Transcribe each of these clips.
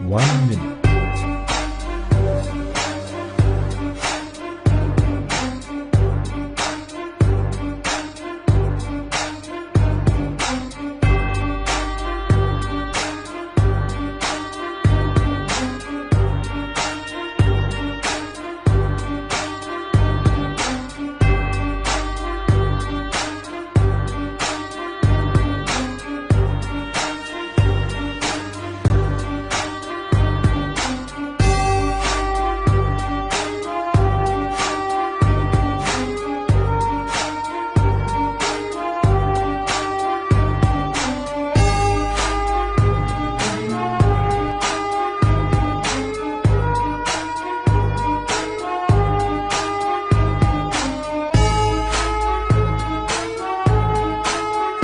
1 minute.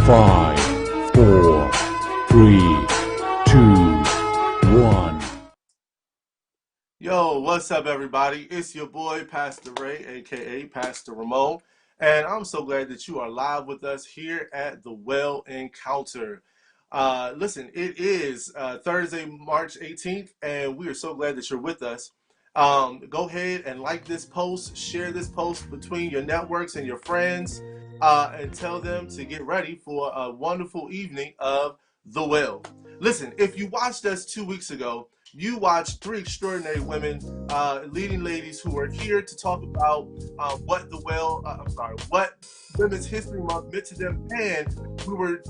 5, 4, 3, 2, 1. Yo, what's up, everybody? It's your boy, Pastor Ray, aka Pastor Raimon, and I'm so glad that you are live with us here at the Well Encounter. Listen, it is Thursday, March 18th, and we are so glad that you're with us. Go ahead and like this post, share this post between your networks and your friends, and tell them to get ready for a wonderful evening of The Well. Listen, if you watched us 2 weeks ago, you watched three extraordinary women, leading ladies who are here to talk about what Women's History Month meant to them, and we were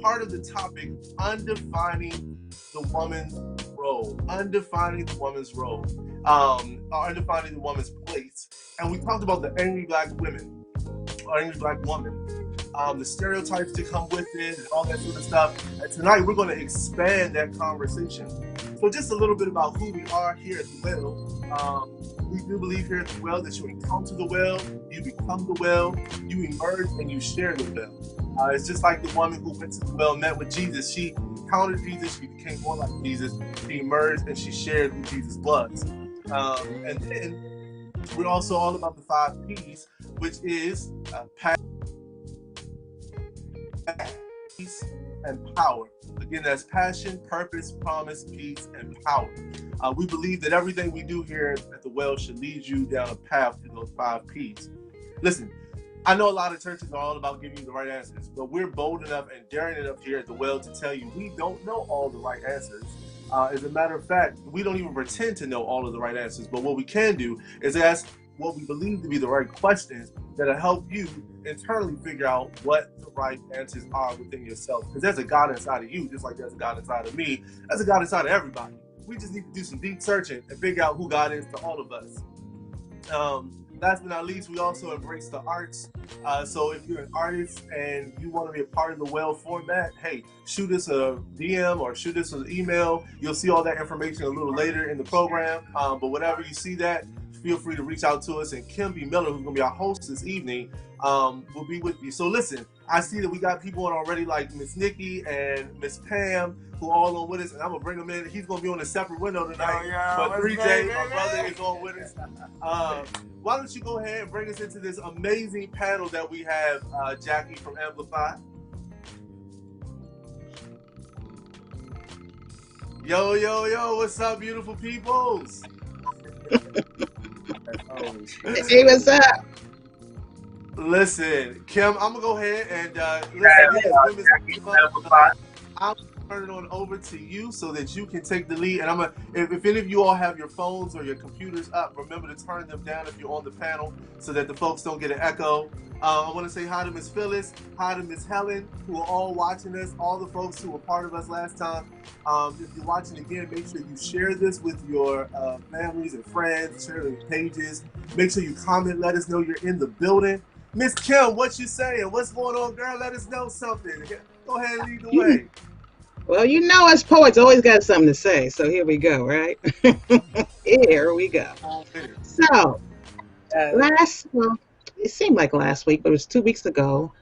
part of the topic, undefining the woman's role, undefining the woman's role, undefining the woman's place, and we talked about the angry black women, or angry black woman. The stereotypes that come with it and all that sort of stuff. And tonight we're going to expand that conversation. So just a little bit about who we are here at the Well. We do believe here at the Well that you encounter the Well, you become the Well, you emerge and you share the Well. It's just like the woman who went to the Well, met with Jesus. She encountered Jesus, she became more like Jesus, she emerged and she shared who Jesus was. And then we're also all about the 5 P's, which is peace and power. Again, that's passion, purpose, promise, peace, and power. We believe that everything we do here at the Well should lead you down a path to those 5 P's. Listen, I know a lot of churches are all about giving you the right answers, but we're bold enough and daring enough here at the Well to tell you we don't know all the right answers. As a matter of fact, we don't even pretend to know all of the right answers, but what we can do is ask what we believe to be the right questions that'll help you internally figure out what the right answers are within yourself. Because there's a God inside of you, just like there's a God inside of me. There's a God inside of everybody. We just need to do some deep searching and figure out who God is to all of us. Last but not least, we also embrace the arts. So if you're an artist and you want to be a part of the Well format, hey, shoot us a DM or shoot us an email. You'll see all that information a little later in the program. But whenever you see that, feel free to reach out to us. And Kim B. Miller, who's going to be our host this evening, will be with you. So listen, I see that we got people on already like Miss Nikki and Miss Pam, who are all on with us, and I'm going to bring him in. He's going to be on a separate window tonight. But 3J, my brother, is on with us. Why don't you go ahead and bring us into this amazing panel that we have, Jackie from Amplify. Yo, yo, yo, what's up, beautiful peoples? Hey, what's up? Listen, Kim, I'm gonna go ahead and I'm gonna turn it on over to you so that you can take the lead. And I'm gonna, if any of you all have your phones or your computers up, remember to turn them down if you're on the panel so that the folks don't get an echo. I want to say hi to Miss Phyllis, hi to Miss Helen, who are all watching us, all the folks who were part of us last time. If you're watching again, make sure you share this with your families and friends, share the pages. Make sure you comment, let us know you're in the building. Miss Kim, what you saying? What's going on, girl? Let us know something. Go ahead and lead the way. Well, you know us poets always got something to say, so here we go, right? Here we go. So, it seemed like last week, but it was 2 weeks ago,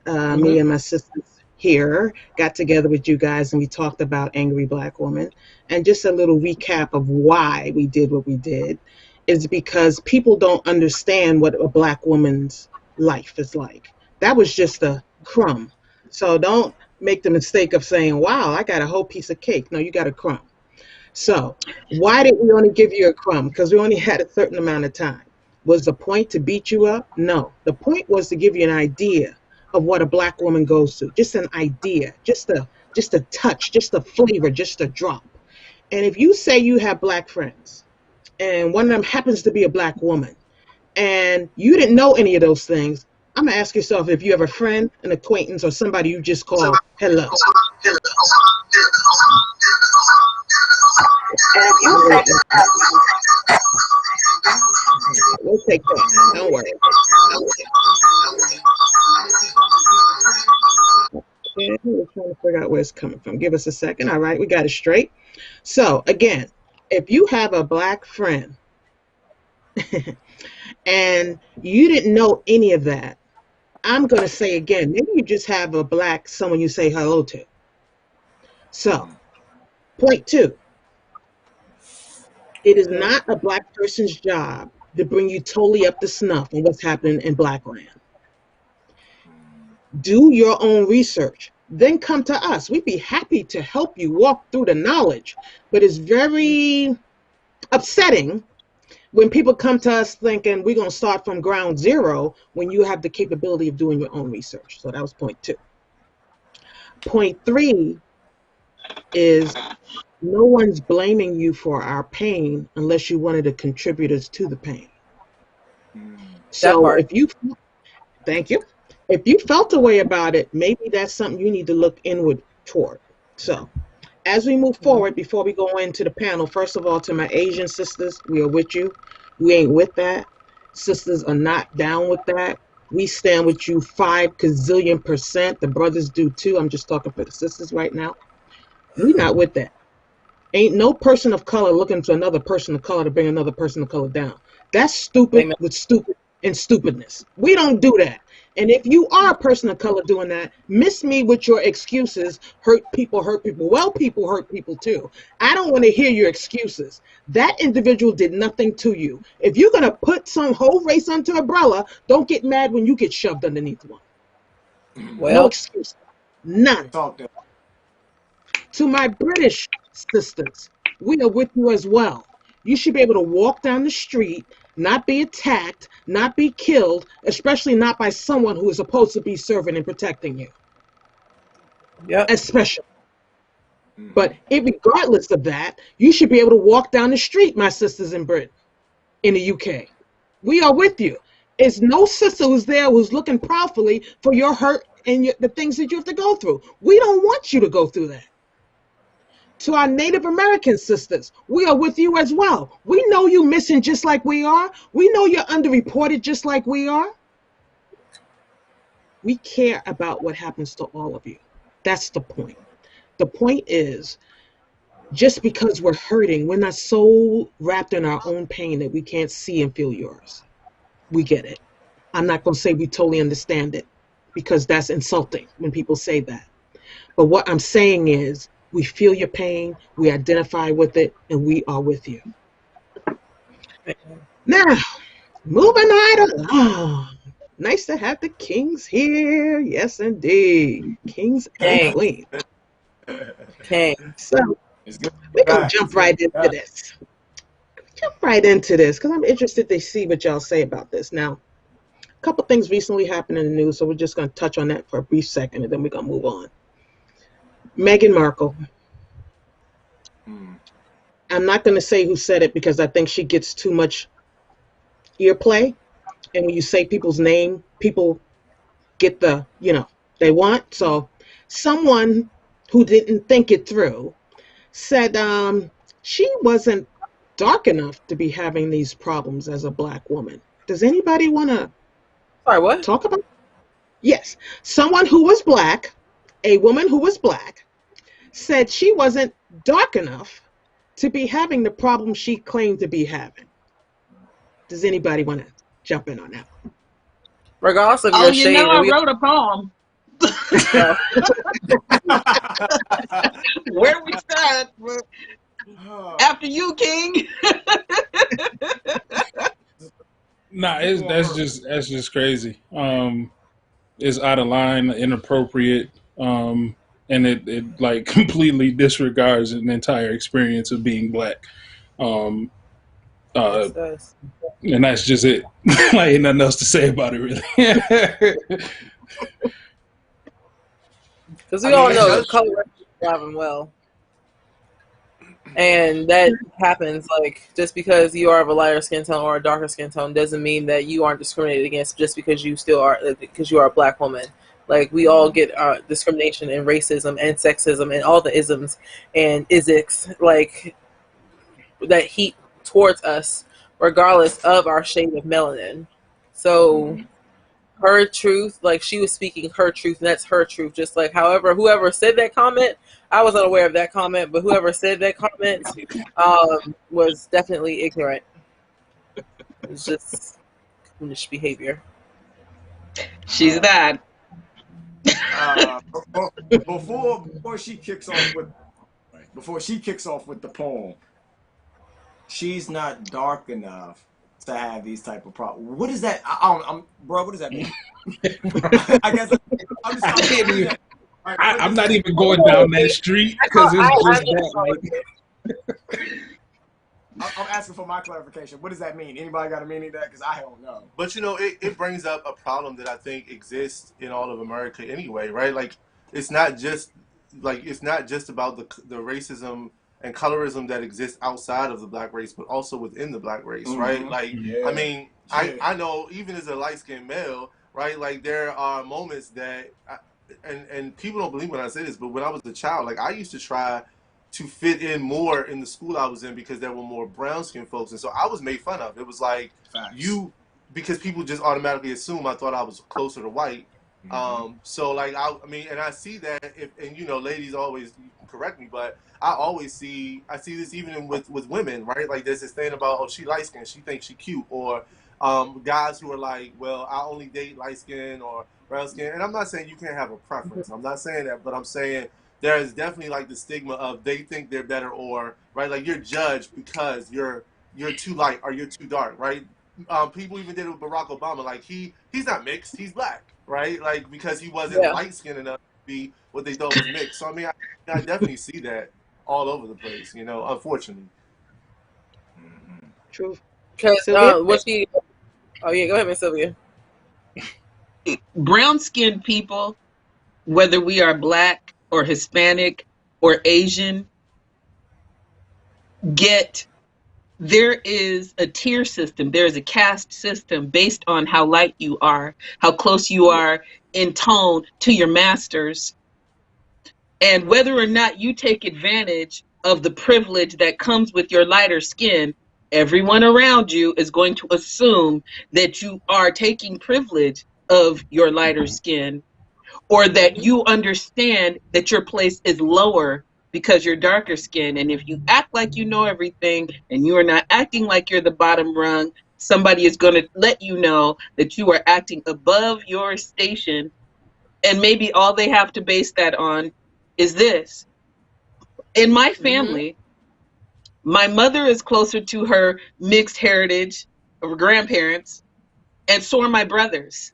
me and my sisters here got together with you guys and we talked about angry black women. And just a little recap of why we did what we did is because people don't understand what a black woman's life is like. That was just a crumb. So don't make the mistake of saying, wow, I got a whole piece of cake. No, you got a crumb. So why did we only give you a crumb? Because we only had a certain amount of time. Was the point to beat you up? No. The point was to give you an idea of what a black woman goes through. Just an idea, just a touch, just a flavor, just a drop. And if you say you have black friends and one of them happens to be a black woman and you didn't know any of those things, I'm gonna ask yourself if you have a friend, an acquaintance, or somebody you just call hello. We'll take that. Don't worry. Okay, we're trying to figure out where it's coming from. Give us a second. All right, we got it straight. So again, if you have a black friend and you didn't know any of that, I'm going to say again, maybe you just have a black someone you say hello to. So, point 2, it is not a black person's job to bring you totally up to snuff on what's happening in black land. Do your own research. Then come to us. We'd be happy to help you walk through the knowledge. But it's very upsetting when people come to us thinking we're going to start from ground zero when you have the capability of doing your own research. So that was point 2. Point 3 is no one's blaming you for our pain unless you're one of the contributors to the pain. So if you, thank you. If you felt a way about it, maybe that's something you need to look inward toward. So as we move forward, before we go into the panel, first of all, to my Asian sisters, we are with you. We ain't with that. Sisters are not down with that. We stand with you 5 gazillion%. The brothers do too. I'm just talking for the sisters right now. We not with that. Ain't no person of color looking to another person of color to bring another person of color down. That's stupid. Amen. With stupid and stupidness. We don't do that. And if you are a person of color doing that, miss me with your excuses. Hurt people, hurt people. Well, people hurt people too. I don't want to hear your excuses. That individual did nothing to you. If you're going to put some whole race under umbrella, don't get mad when you get shoved underneath one. Well, no excuse. None. To my British sisters, we are with you as well. You should be able to walk down the street, not be attacked, not be killed, especially not by someone who is supposed to be serving and protecting you. Yeah. Especially. But regardless of that, you should be able to walk down the street, my sisters in Britain, in the UK. We are with you. There's no sister who's there who's looking proudly for your hurt and the things that you have to go through. We don't want you to go through that. To our Native American sisters, we are with you as well. We know you missing just like we are. We know you're underreported just like we are. We care about what happens to all of you. That's the point. The point is, just because we're hurting, we're not so wrapped in our own pain that we can't see and feel yours. We get it. I'm not going to say we totally understand it, because that's insulting when people say that. But what I'm saying is, we feel your pain, we identify with it, and we are with you. Now, moving right along. Nice to have the kings here. Yes, indeed. Kings and queens. Okay. So, we're going to jump right into this. Because I'm interested to see what y'all say about this. Now, a couple things recently happened in the news, so we're just going to touch on that for a brief second, and then we're going to move on. Meghan Markle. I'm not going to say who said it because I think she gets too much earplay. And when you say people's name, people get the, they want. So someone who didn't think it through said she wasn't dark enough to be having these problems as a black woman. Does anybody want to talk about it? Yes. Someone who was black, a woman who was black, said she wasn't dark enough to be having the problem she claimed to be having. Does anybody want to jump in on that? Regardless of your shade, I wrote a poem. Where do we start? After you, King. Nah, that's just crazy. It's out of line, inappropriate. and it like completely disregards an entire experience of being black. Um, uh, and that's just it. Like, ain't nothing else to say about it, really. Because we all know color is alive and well. And that happens, like, just because you are of a lighter skin tone or a darker skin tone doesn't mean that you aren't discriminated against just because you still are, because you are a black woman. Like, we all get discrimination and racism and sexism and all the isms and isics, like, that heat towards us, regardless of our shade of melanin. So her truth, like, she was speaking her truth, and that's her truth. Just like, however, whoever said that comment, I was unaware of that comment, but whoever said that comment was definitely ignorant. It's just foolish behavior. She's that. Before she kicks off with the poem, she's not dark enough to have these type of problems. What is that? Bro, what does that mean? I guess I'm not even going down that street because it's just that. I'm asking for my clarification. What does that mean? Anybody got a meaning of that? Because I don't know. But it brings up a problem that I think exists in all of America anyway, right? Like, it's not just about the racism and colorism that exists outside of the black race, but also within the black race, right? Like, I mean, I know even as a light-skinned male, right? Like, there are moments that, and people don't believe when I say this, but when I was a child, like, I used to try to fit in more in the school I was in because there were more brown-skinned folks, and so I was made fun of. It was like, because people just automatically assume I thought I was closer to white. So like, I mean, and I see that, and you know, ladies always correct me, but I see this even with women, right? Like, there's this thing about, oh, she light skinned, she thinks she cute, or guys who are like, well, I only date light skin or brown skin, and I'm not saying you can't have a preference. I'm not saying that, but I'm saying there is definitely like the stigma of they think they're better, or right, like you're judged because you're too light or you're too dark, right? People even did it with Barack Obama. Like, he's not mixed, he's black, right? Like, because he wasn't light skinned enough to be what they thought was mixed. So I mean, I definitely see that all over the place, you know, unfortunately. True. Because oh yeah, go ahead, Miss Sylvia. Brown-skinned people, whether we are black or Hispanic or Asian, there is a tier system, there is a caste system based on how light you are, how close you are in tone to your masters, and whether or not you take advantage of the privilege that comes with your lighter skin. Everyone around you is going to assume that you are taking privilege of your lighter skin, or that you understand that your place is lower because you're darker skinned. And if you act like you know everything and you are not acting like you're the bottom rung, somebody is going to let you know that you are acting above your station. And maybe all they have to base that on is this. In my family, my mother is closer to her mixed heritage of her grandparents, and so are my brothers.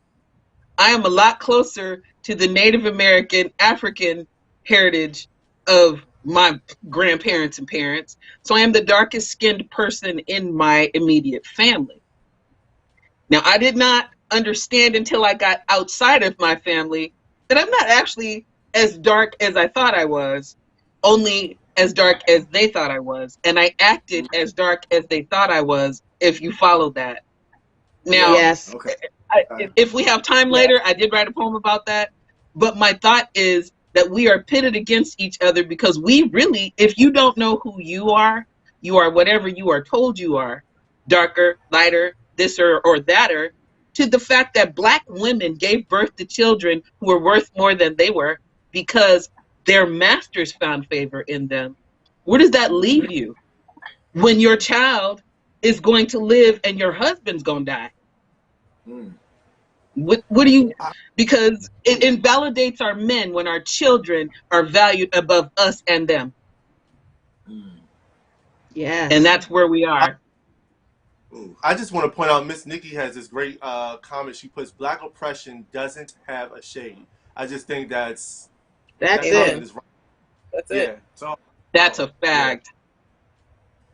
I am a lot closer to the Native American, African heritage of my grandparents and parents. So I am the darkest skinned person in my immediate family. Now, I did not understand until I got outside of my family that I'm not actually as dark as I thought I was, only as dark as they thought I was. And I acted as dark as they thought I was, if you follow that. Now, yes. If we have time later, I did write a poem about that. But my thought is that we are pitted against each other because we really, if you don't know who you are whatever you are told you are, darker, lighter, this or thater, to the fact that Black women gave birth to children who were worth more than they were because their masters found favor in them. Where does that leave you when your child is going to live and your husband's going to die? What do you, because it invalidates our men when our children are valued above us and them. Yeah. And that's where we are. I just want to point out, Miss Nikki has this great comment. She puts, Black oppression doesn't have a shade. I just think that's That's all it. that is right. That's Yeah. it. So That's a fact.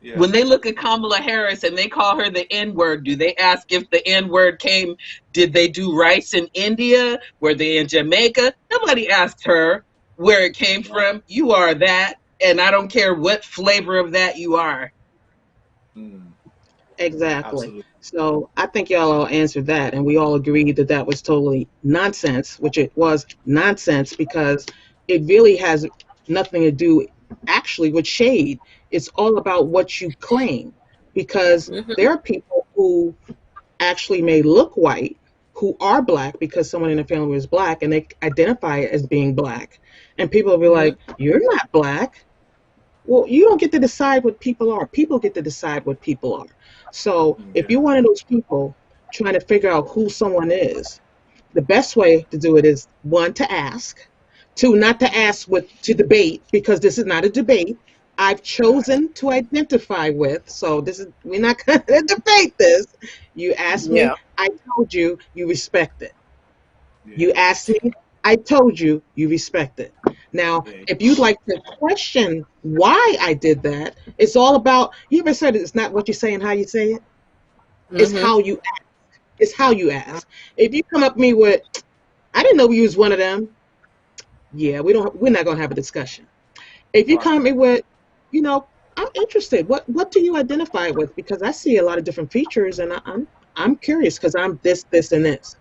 yeah. When they look at Kamala Harris and they call her the N-word, do they ask if the N-word came, did they do rice in India? Were they in Jamaica? Nobody asked her where it came from. You are that, and I don't care what flavor of that you are. Exactly. Absolutely. So I think y'all all answered that, and we all agreed that that was totally nonsense, which it was nonsense because it really has nothing to do actually with shade. It's all about what you claim because Mhm. there are people who actually may look white who are black because someone in the family was black and they identify as being black. And people will be like, "You're not black." Well, you don't get to decide what people are. People get to decide what people are. So if Yeah. you're one of those people trying to figure out who someone is, the best way to do it is one, to ask, two, not to ask with to debate because this is not a debate. I've chosen to identify with, so this is we're not going to debate this. You asked me, Yeah. I told you, you respect it. Yeah. You asked me, I told you, you respect it. Now, Yeah. if you'd like to question why I did that, it's all about, you ever said it's not what you say and how you say it? It's Mhm. how you ask. It's how you ask. If you come up to me with, I didn't know you was one of them, yeah, we're not gonna have a discussion. If you Right. come at me with, you know, I'm interested. What do you identify with? Because I see a lot of different features and I'm curious because I'm this, and this.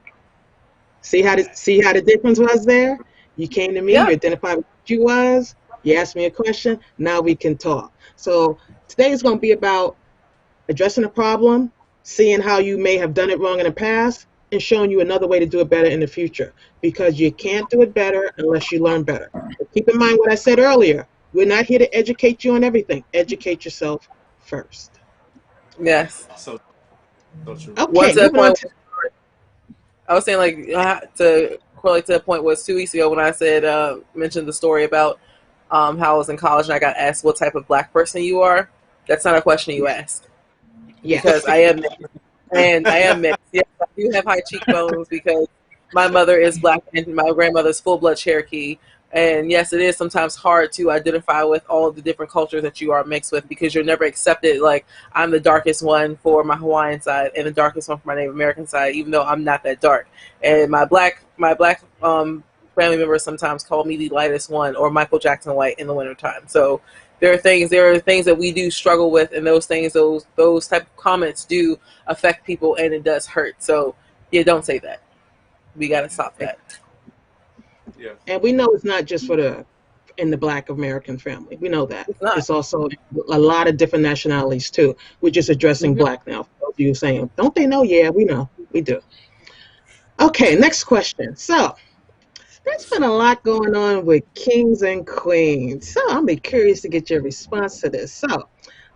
See how the difference was there? You came to me, Yeah. you identified what you was, you asked me a question, now we can talk. So today is going to be about addressing a problem, seeing how you may have done it wrong in the past, and showing you another way to do it better in the future. Because you can't do it better unless you learn better. But keep in mind what I said earlier. We're not here to educate you on everything. Educate yourself first. Yes. So true. One Okay, to the moving on point. to I was saying like to correlate to the point was 2 weeks ago when I said mentioned the story about how I was in college and I got asked what type of black person you are. That's not a question you ask because yes. I am mixed. And I am mixed. Yes, I do have high cheekbones because my mother is black and my grandmother's full blood Cherokee. And yes, it is sometimes hard to identify with all of the different cultures that you are mixed with because you're never accepted. Like I'm the darkest one for my Hawaiian side and the darkest one for my Native American side, even though I'm not that dark. And my black family members sometimes call me the lightest one or Michael Jackson white in the wintertime. So there are things that we do struggle with, and those type of comments do affect people, and it does hurt. So yeah, don't say that. We got to stop that. Yeah. And we know it's not just for the in the Black American family. We know that. It's not. It's also a lot of different nationalities too. We're just addressing Mm-hmm. Black now. For those of you saying, don't they know? Yeah, we know. We do. Okay, next question. So there's been a lot going on with kings and queens. So I'm be curious to get your response to this. So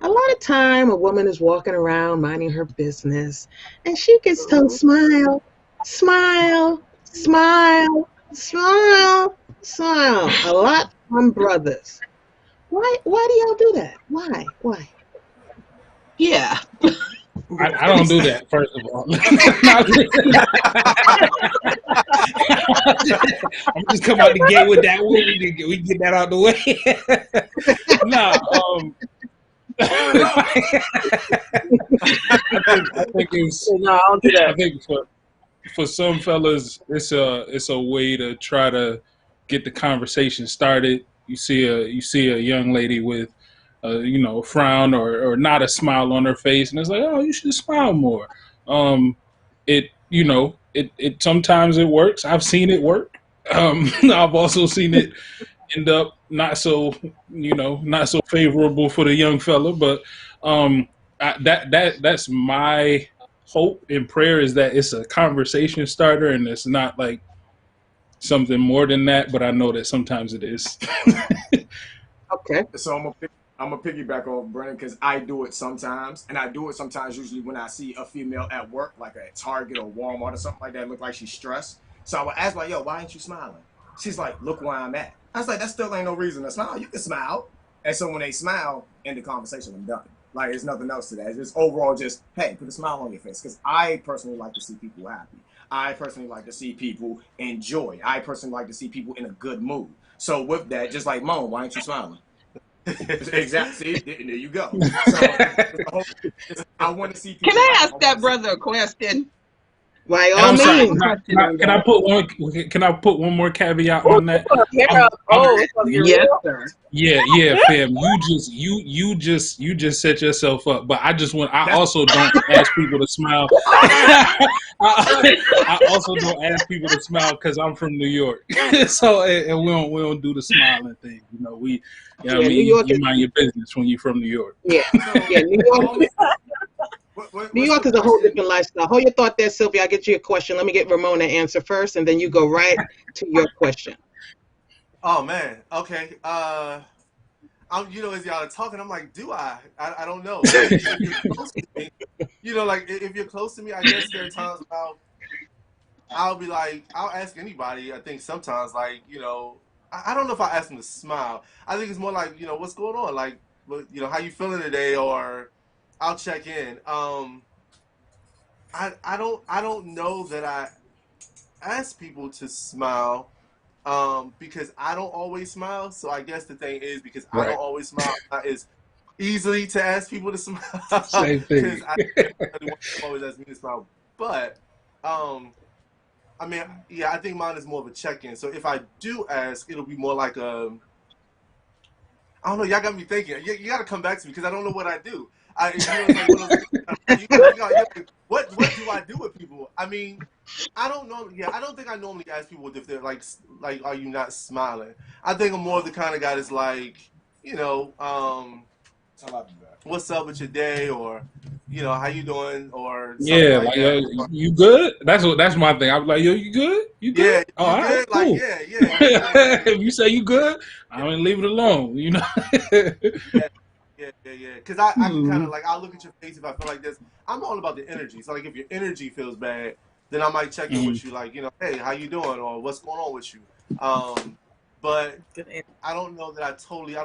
a lot of time a woman is walking around minding her business and she gets told smile, smile, smile, smile, smile. A lot from brothers. Why do y'all do that? Why? Why? Yeah. I don't do that. First of all, I'm just come out the gate with that one. We get that out the way. No, I think it's. No, I don't do I that. think for some fellas, it's a way to try to get the conversation started. You see a young lady with a frown or not a smile on her face, and it's like, oh, you should smile more. It sometimes it works. I've seen it work. I've also seen it end up not so favorable for the young fella. But that's my hope and prayer is that it's a conversation starter and it's not like something more than that. But I know that sometimes it is. Okay. So I'm gonna piggyback off Brennan because I do it sometimes, and I do it sometimes usually when I see a female at work, like at Target or Walmart or something like that, look like she's stressed. So I would ask like, "Yo, why ain't you smiling?" She's like, "Look where I'm at." I was like, "That still ain't no reason to smile. You can smile." And so when they smile, end the conversation, I'm done. Like there's nothing else to that. It's just overall, just hey, put a smile on your face because I personally like to see people happy. I personally like to see people enjoy. I personally like to see people in a good mood. So with that, just like Moan, why ain't you smiling? Exactly. See, there you go. So I want to see people. Can I ask that brother a question? By And all I'm sorry. means. Can I put one? Can I put one more caveat on that? Yes, sir. Yeah, fam. You just set yourself up. But I also don't ask people to smile. I also don't ask people to smile because I'm from New York. So and we don't do the smiling thing. You know, New York you mind your business when you're from New York. Yeah, New York. New York is a whole different lifestyle. Hold your thought there, Sylvia. I'll get you a question. Let me get Raimon to answer first, and then you go right to your question. Oh man. Okay. As y'all are talking, I'm like, do I don't know. Like, if you're close to me, like if you're close to me, I guess there are times I'll be like, I'll ask anybody. I think sometimes, like, I don't know if I ask them to smile. I think it's more like, what's going on? Like, how you feeling today? Or I'll check in. I don't know that I ask people to smile. Because I don't always smile. So I guess the thing is, because I don't always smile, it's easily to ask people to smile. Same thing. Because everyone always asks me to smile. But I think mine is more of a check-in. So if I do ask, it'll be more like I don't know. Y'all got me thinking. You got to come back to me because I don't know what I do. What do I do with people? I mean, I don't know. Yeah, I don't think I normally ask people if they're like, are you not smiling? I think I'm more of the kind of guy that's like, what's up with your day, or how you doing, or something like that. You good? That's my thing. I'm like, yo, you good? You good? Yeah, all right, cool. Like, yeah. If you say you good, I'm gonna leave it alone. Yeah. Because I can kind of like, I'll look at your face if I feel like this. I'm all about the energy. So like, if your energy feels bad, then I might check in with you, like, hey, how you doing, or what's going on with you. But I don't know that I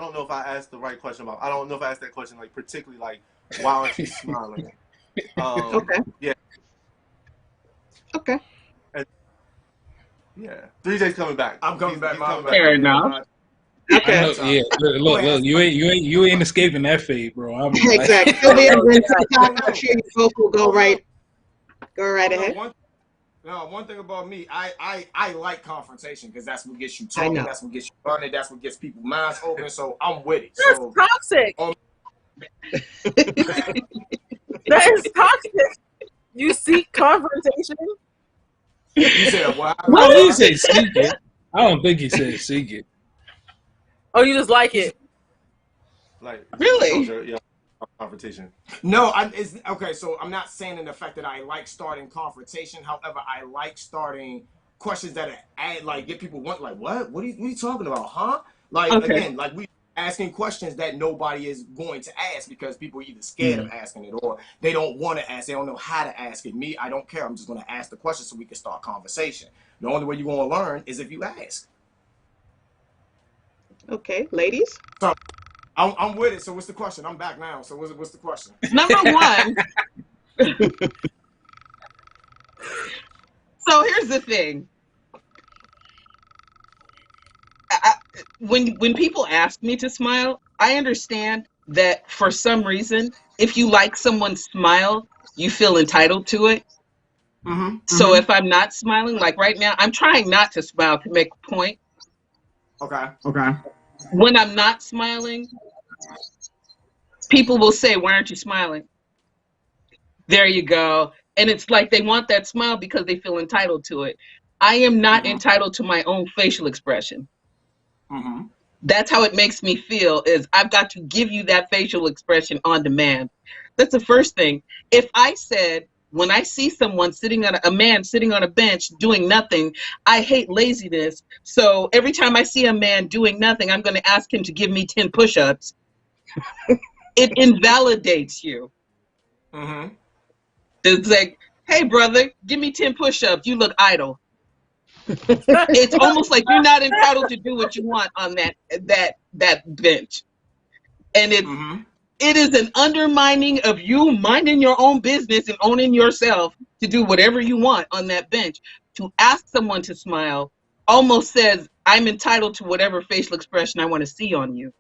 don't know if I asked the right question I don't know if I asked that question, like, particularly, like, why aren't you smiling? Okay. Yeah. Okay. And, yeah. 3J's coming back. I'm coming back. Fair enough. Okay. Yeah. Look. You ain't escaping that fate, bro. Exactly. Sylvia, I'm sure you both will go right ahead. One thing about me, I like confrontation because that's what gets you talking, that's what gets you running, that's what gets people's minds open. So I'm with it. That's toxic. That is toxic. You seek confrontation. You said what? No, he said seek it. I don't think he said seek it. Oh, you just like it. Like, really? Yeah. Confrontation. No, it's okay. So I'm not saying in the fact that I like starting confrontation. However, I like starting questions that get people want, like, what are you talking about, huh? Like, again, like, we asking questions that nobody is going to ask because people are either scared of asking it or they don't want to ask. They don't know how to ask it. Me, I don't care. I'm just going to ask the question so we can start conversation. The only way you're going to learn is if you ask. Okay, ladies. So I'm with it. So what's the question? I'm back now. So what's the question? Number one. So here's the thing. When people ask me to smile, I understand that for some reason, if you like someone's smile, you feel entitled to it. Mm-hmm. So if I'm not smiling, like right now, I'm trying not to smile to make a point. Okay. When I'm not smiling, people will say, why aren't you smiling? There you go. And it's like they want that smile because they feel entitled to it. I am not entitled to my own facial expression. Mm-hmm. That's how it makes me feel, is I've got to give you that facial expression on demand. That's the first thing. If I said, when I see someone a man sitting on a bench doing nothing, I hate laziness. So every time I see a man doing nothing, I'm going to ask him to give me 10 push-ups. It invalidates you. Mm-hmm. It's like, hey, brother, give me 10 push-ups. You look idle. It's almost like you're not entitled to do what you want on that bench. And it is an undermining of you minding your own business and owning yourself to do whatever you want on that bench. To ask someone to smile almost says, I'm entitled to whatever facial expression I want to see on you.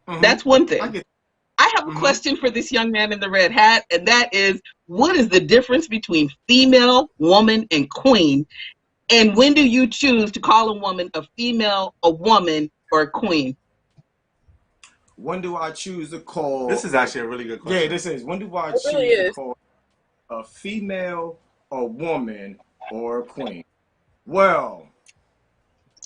Mhm. That's one I thing. get. I have a question for this young man in the red hat, and that is, what is the difference between female, woman, and queen? And when do you choose to call a woman a female, a woman, or a queen? When do I choose to call? This is actually a really good question. Yeah, this is. When do I It really choose to is. call a female, a woman, or a queen? Well,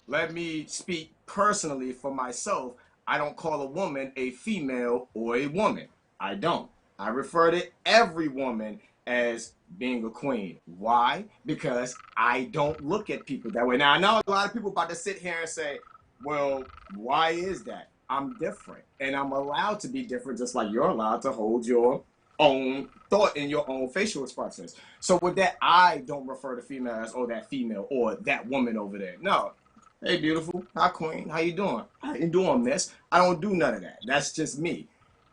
let me speak personally for myself. I don't call a woman a female or a woman. I don't. I refer to every woman as being a queen. Why? Because I don't look at people that way. Now, I know a lot of people about to sit here and say, well, why is that? I'm different. And I'm allowed to be different, just like you're allowed to hold your own thought in your own facial expressions. So with that, I don't refer to female as, oh, that female or that woman over there. No. Hey, beautiful. Hi, queen. How you doing? How you doing, miss? I don't do none of that. That's just me.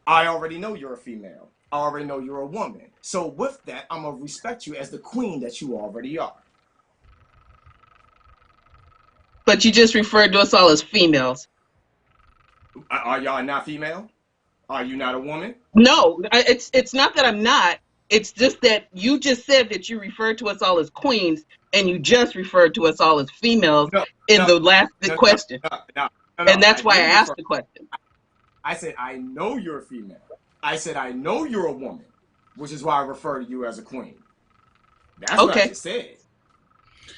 I already know you're a female. I already know you're a woman. So with that, I'm going to respect you as the queen that you already are. But you just referred to us all as females. Are y'all not female? Are you not a woman? No, it's not that I'm not. It's just that you just said that you referred to us all as queens, and you just referred to us all as females the last question. No, and that's why I asked the question. I said, I know you're a female. I said, I know you're a woman, which is why I refer to you as a queen. That's what I just said.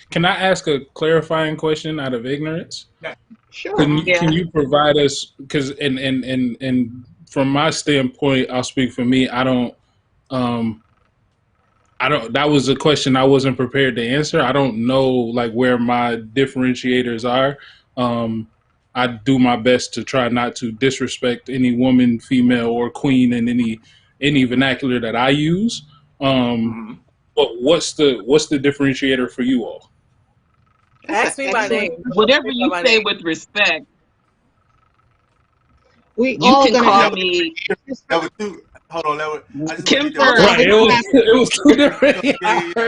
Can I ask a clarifying question out of ignorance? Yeah. Sure. Can you provide us, because and from my standpoint, I'll speak for me. I don't. That was a question I wasn't prepared to answer. I don't know like where my differentiators are. I do my best to try not to disrespect any woman, female, or queen in any vernacular that I use. But what's the differentiator for you all? Ask me my name. Whatever you say with respect. We you all can gonna call have me. That was two. Hold on. That was. I just Kim want to get that. Right, it was two different.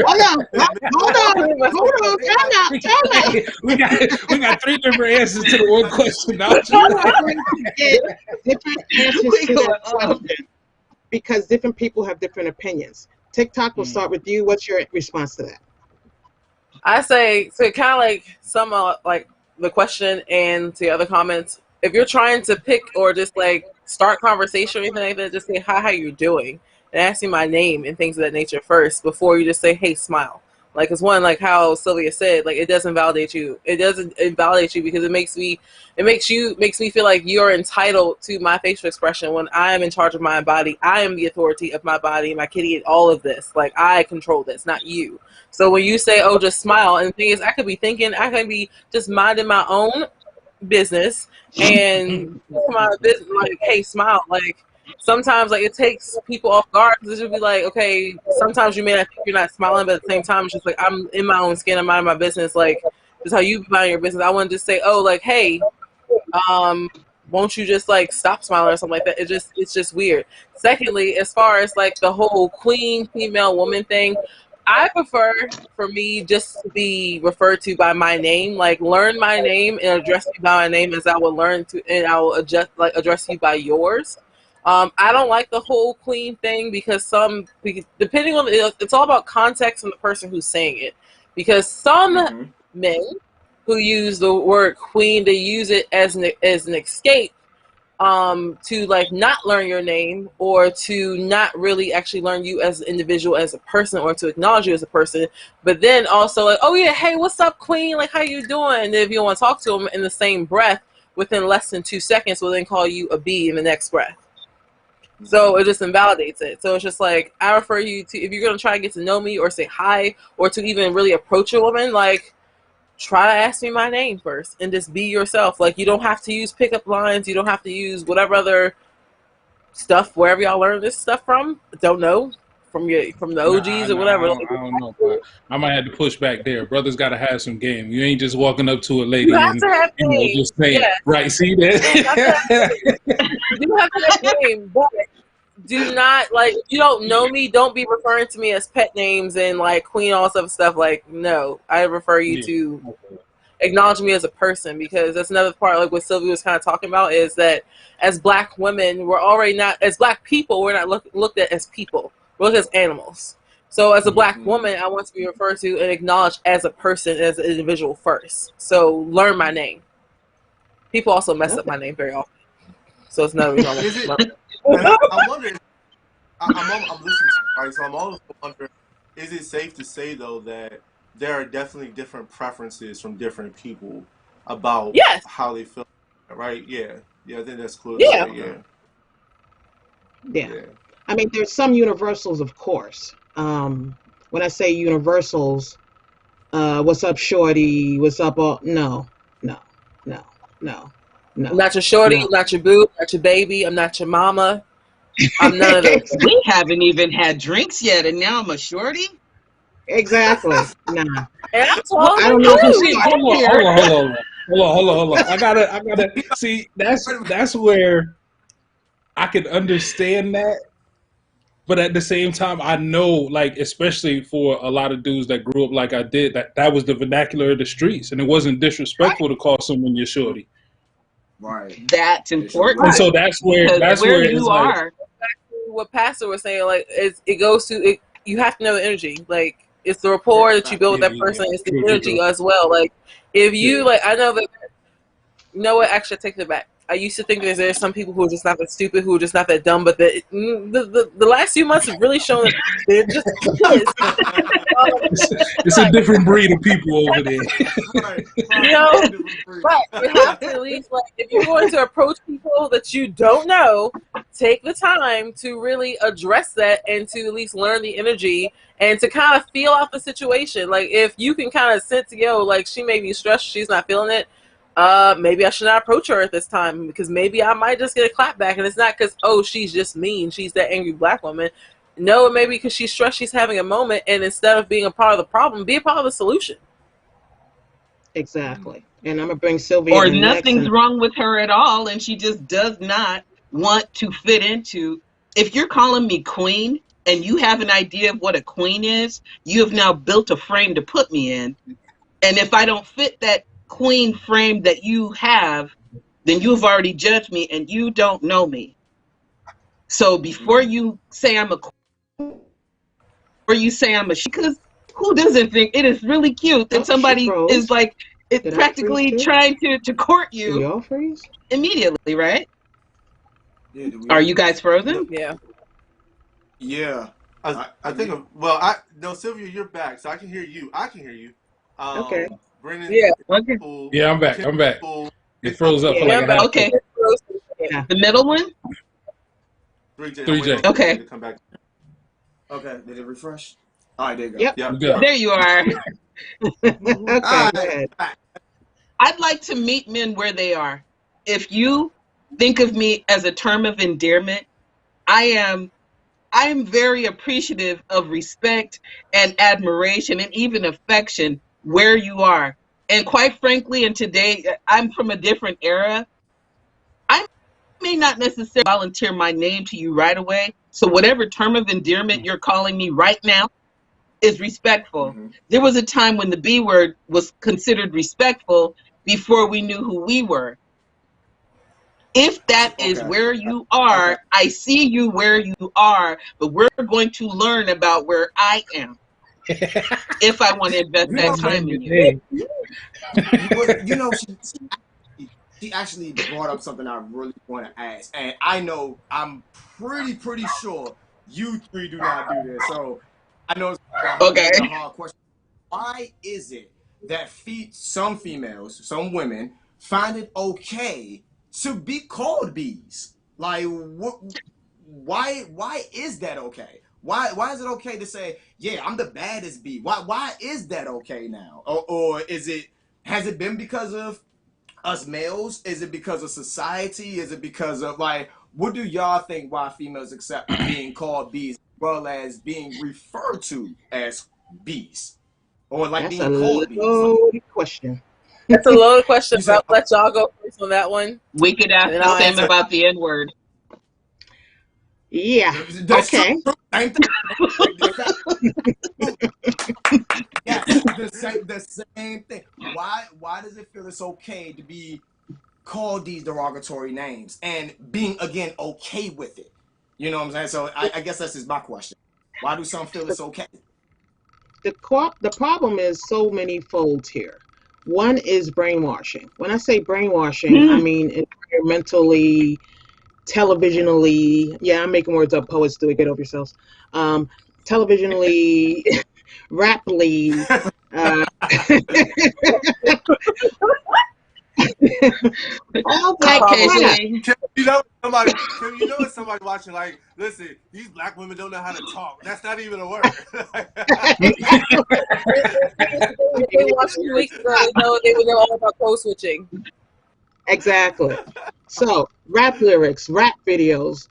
Hold on. Time out. We got three different answers to the one question. Now. Different answers to that question because different people have different opinions. TikTok will start with you. What's your response to that? I say, so kind of like some like the question and the other comments. If you're trying to pick or just like start conversation or anything like that, just say hi, how you doing, and ask me my name and things of that nature first before you just say, hey, smile. Like it's one, like how Sylvia said, like it doesn't validate you. It doesn't invalidate you because it makes me feel like you're entitled to my facial expression when I am in charge of my body. I am the authority of my body, my kitty, and all of this. Like I control this, not you. So when you say, oh, just smile, and the thing is, I could be just minding my own business and my business, like, hey, smile. Like sometimes, like it takes people off guard because it would be like, okay, sometimes you may not think you're not smiling, but at the same time, it's just like I'm in my own skin, I'm minding my business. Like this is how you mind your business. I wouldn't just say, oh, like, hey, won't you just like stop smiling or something like that? It's just weird. Secondly, as far as like the whole queen, female, woman thing, I prefer for me just to be referred to by my name. Like learn my name and address me by my name as I will learn to, and I will address you by yours. I don't like the whole queen thing because depending on it's all about context and the person who's saying it. Because some men who use the word queen, they use it as an escape to like not learn your name or to not really actually learn you as an individual, as a person, or to acknowledge you as a person. But then also like, oh yeah, hey, what's up, queen? Like, how you doing? And if you want to talk to them in the same breath, within less than 2 seconds, will then call you a B in the next breath. So it just invalidates it. So it's just like, I refer you to, if you're going to try to get to know me or say hi or to even really approach a woman, like, try to ask me my name first and just be yourself. Like, you don't have to use pickup lines. You don't have to use whatever other stuff, wherever y'all learn this stuff from. Don't know. From the OGs or whatever. I don't know. But I might have to push back there. Brothers got to have some game. You ain't just walking up to a lady and just saying, right, see that? You do have to have game, but do not, like, you don't know me, don't be referring to me as pet names and like queen, all stuff. Like, no, I refer you to acknowledge me as a person, because that's another part, like what Sylvia was kind of talking about, is that as Black women, we're already not, as Black people, we're not looked at as people. We're looked at as animals. So as a Black woman, I want to be referred to and acknowledged as a person, as an individual first. So learn my name. People also mess up my name very often. So it's another reason I wonder, I'm listening to you, right? So I'm also wondering, is it safe to say, though, that there are definitely different preferences from different people about how they feel, right? Yeah. I think that's cool to say, yeah. I mean, there's some universals, of course. When I say universals, what's up, shorty? What's up, all? No. I'm not your shorty, I'm not your boo, not your baby, I'm not your mama. I'm none of those. We haven't even had drinks yet, and now I'm a shorty? Exactly. Nah. And I'm taller I than don't know if you. Hold on. I gotta see, that's where I can understand that. But at the same time, I know, like, especially for a lot of dudes that grew up like I did, that was the vernacular of the streets, and it wasn't disrespectful to call someone your shorty. Right. That's important. And so that's where you are. What Pastor was saying, like, it goes to it. You have to know the energy. Like, it's the rapport that you build with that person. It's the energy as well. Like, if you like, I know that. You know what? Actually, I take it back. I used to think there's some people who are just not that stupid, who are just not that dumb. But the last few months have really shown that they're just it's a different breed of people over there. You know, but you have to at least, like, if you're going to approach people that you don't know, take the time to really address that and to at least learn the energy and to kind of feel out the situation. Like, if you can kind of sense, like, she may be stressed, she's not feeling it. Maybe I should not approach her at this time, because maybe I might just get a clap back, and it's not because, oh, she's just mean, she's that angry Black woman. No, maybe because she's stressed, she's having a moment, and instead of being a part of the problem, be a part of the solution. Exactly. And I'm gonna bring Sylvia. Or nothing's wrong with her at all, and she just does not want to fit into. If you're calling me queen and you have an idea of what a queen is, you have now built a frame to put me in. And if I don't fit that queen frame that you have, then you've already judged me and you don't know me. So before you say I'm a queen, or you say I'm a she, because who doesn't think it is really cute that somebody is like, it's practically trying to court you. Did we all freeze? Immediately, right? Yeah, are you guys frozen? Yeah. I think, no, Sylvia, you're back, so I can hear you. Okay. Brennan, Yeah, I'm back. It froze up for like a half. Okay. Yeah. The middle one? 3J. Okay. Come back. Okay, did it refresh? All right, there you go. Yep. There you are. Okay. I'd like to meet men where they are. If you think of me as a term of endearment, I am very appreciative of respect and admiration and even affection where you are. And quite frankly, and today, I'm from a different era. I may not necessarily volunteer my name to you right away. So whatever term of endearment you're calling me right now is respectful. There was a time when the B word was considered respectful before we knew who we were. If that is where you are, I see you where you are, but we're going to learn about where I am. If I want to invest that time in you. You know, she actually brought up something I really want to ask. And I know, I'm pretty sure you three do not do this. So I know it's a hard question. Why is it that some females, some women, find it okay to be called bees? Like, why is that okay? Why is it okay to say, yeah, I'm the baddest bee? Why is that okay now? Or has it been because of us males? Is it because of society? Is it because of, like, what do y'all think why females accept being called bees as well as being referred to as bees? Or like That's being called bees? That's a loaded question. That's a loaded question. I'll let y'all go first on that one. We could ask the same about the N-word. Yeah. That's okay. True. Yes, the same thing. Why does it feel it's okay to be called these derogatory names and being again okay with it? You know what I'm saying? So I guess that's just my question. Why do some feel it's okay? The problem is so many folds here. One is brainwashing. When I say brainwashing, I mean environmentally, televisionally. Yeah, I'm making words up. Poets do it. Get over yourselves. Televisionally, raply. Uh, all that crap. Occasionally. Kim, you know it's somebody watching like, listen, these black women don't know how to talk. That's not even a word. If they watched 2 weeks ago, they would know all about code switching. Exactly. So rap lyrics, rap videos,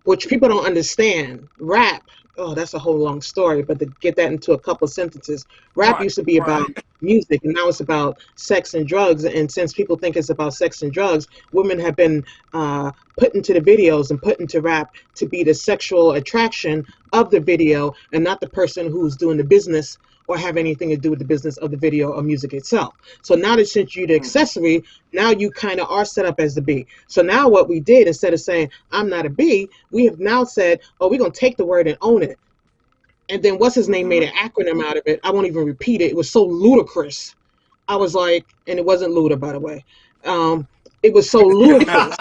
which people don't understand. Rap, oh, that's a whole long story, but to get that into a couple sentences, rap used to be about music, and now it's about sex and drugs. And since people think it's about sex and drugs, women have been put into the videos and put into rap to be the sexual attraction of the video and not the person who's doing the business or have anything to do with the business of the video or music itself. So now that since you're the accessory, now you kind of are set up as the B. So now what we did, instead of saying, I'm not a B, we have now said, oh, we're going to take the word and own it. And then what's his name made an acronym out of it. I won't even repeat it. It was so ludicrous. I was like, and it wasn't Luda, by the way. It was so ludicrous.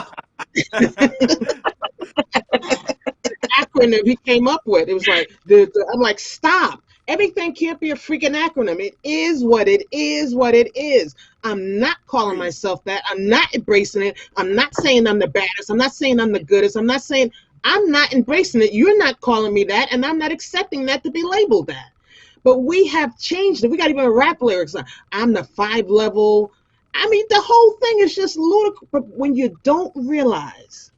Acronym he came up with. It was like, I'm like, stop. Everything can't be a freaking acronym. It is what it is, what it is. I'm not calling myself that. I'm not embracing it. I'm not saying I'm the baddest. I'm not saying I'm the goodest. I'm not embracing it. You're not calling me that, and I'm not accepting that to be labeled that. But we have changed it. We got even rap lyrics. I'm the 5 level. I mean, the whole thing is just ludicrous. But when you don't realize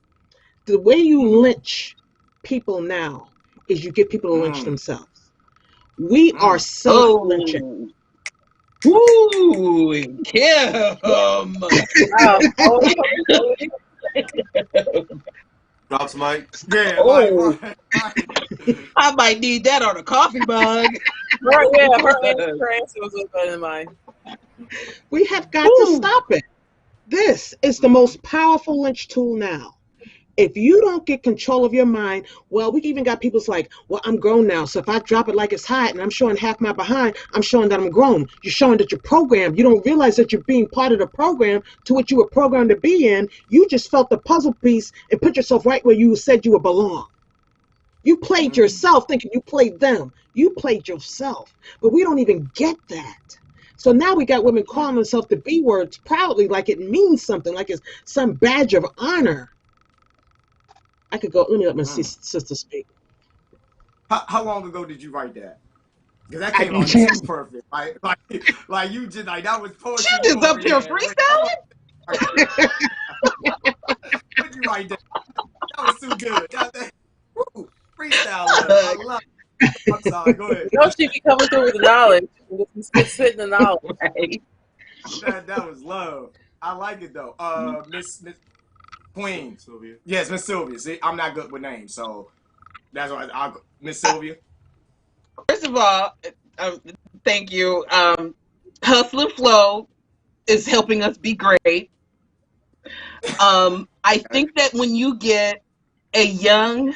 the way you lynch people now is you get people to lynch themselves. We are self-lynching. Ooh, Kim. Drops mic. Yeah, I might need that on a coffee mug. Her answer was better than mine. We have got to stop it. This is the most powerful lynch tool now. If you don't get control of your mind, well, we even got people's like, well, I'm grown now. So if I drop it like it's hot and I'm showing half my behind, I'm showing that I'm grown. You're showing that you're programmed. You don't realize that you're being part of the program to what you were programmed to be in. You just felt the puzzle piece and put yourself right where you said you would belong. You played yourself thinking you played them. You played yourself. But we don't even get that. So now we got women calling themselves the B words proudly like it means something, like it's some badge of honor. I could go. Let me let my sister speak. How long ago did you write that? Because that came out too perfect. Like you just like that was poetry. She just up here freestyling. What'd you write that? That was too good. Freestyle. I love it. I'm sorry. Go ahead. You know she be coming through with the knowledge. Spitting the knowledge. Right. That was love. I like it though. Miss Queen Sylvia. Yes, Miss Sylvia. See, I'm not good with names, so that's why I'll go. Miss Sylvia. First of all, thank you. Hustle and Flow is helping us be great. I think that when you get a young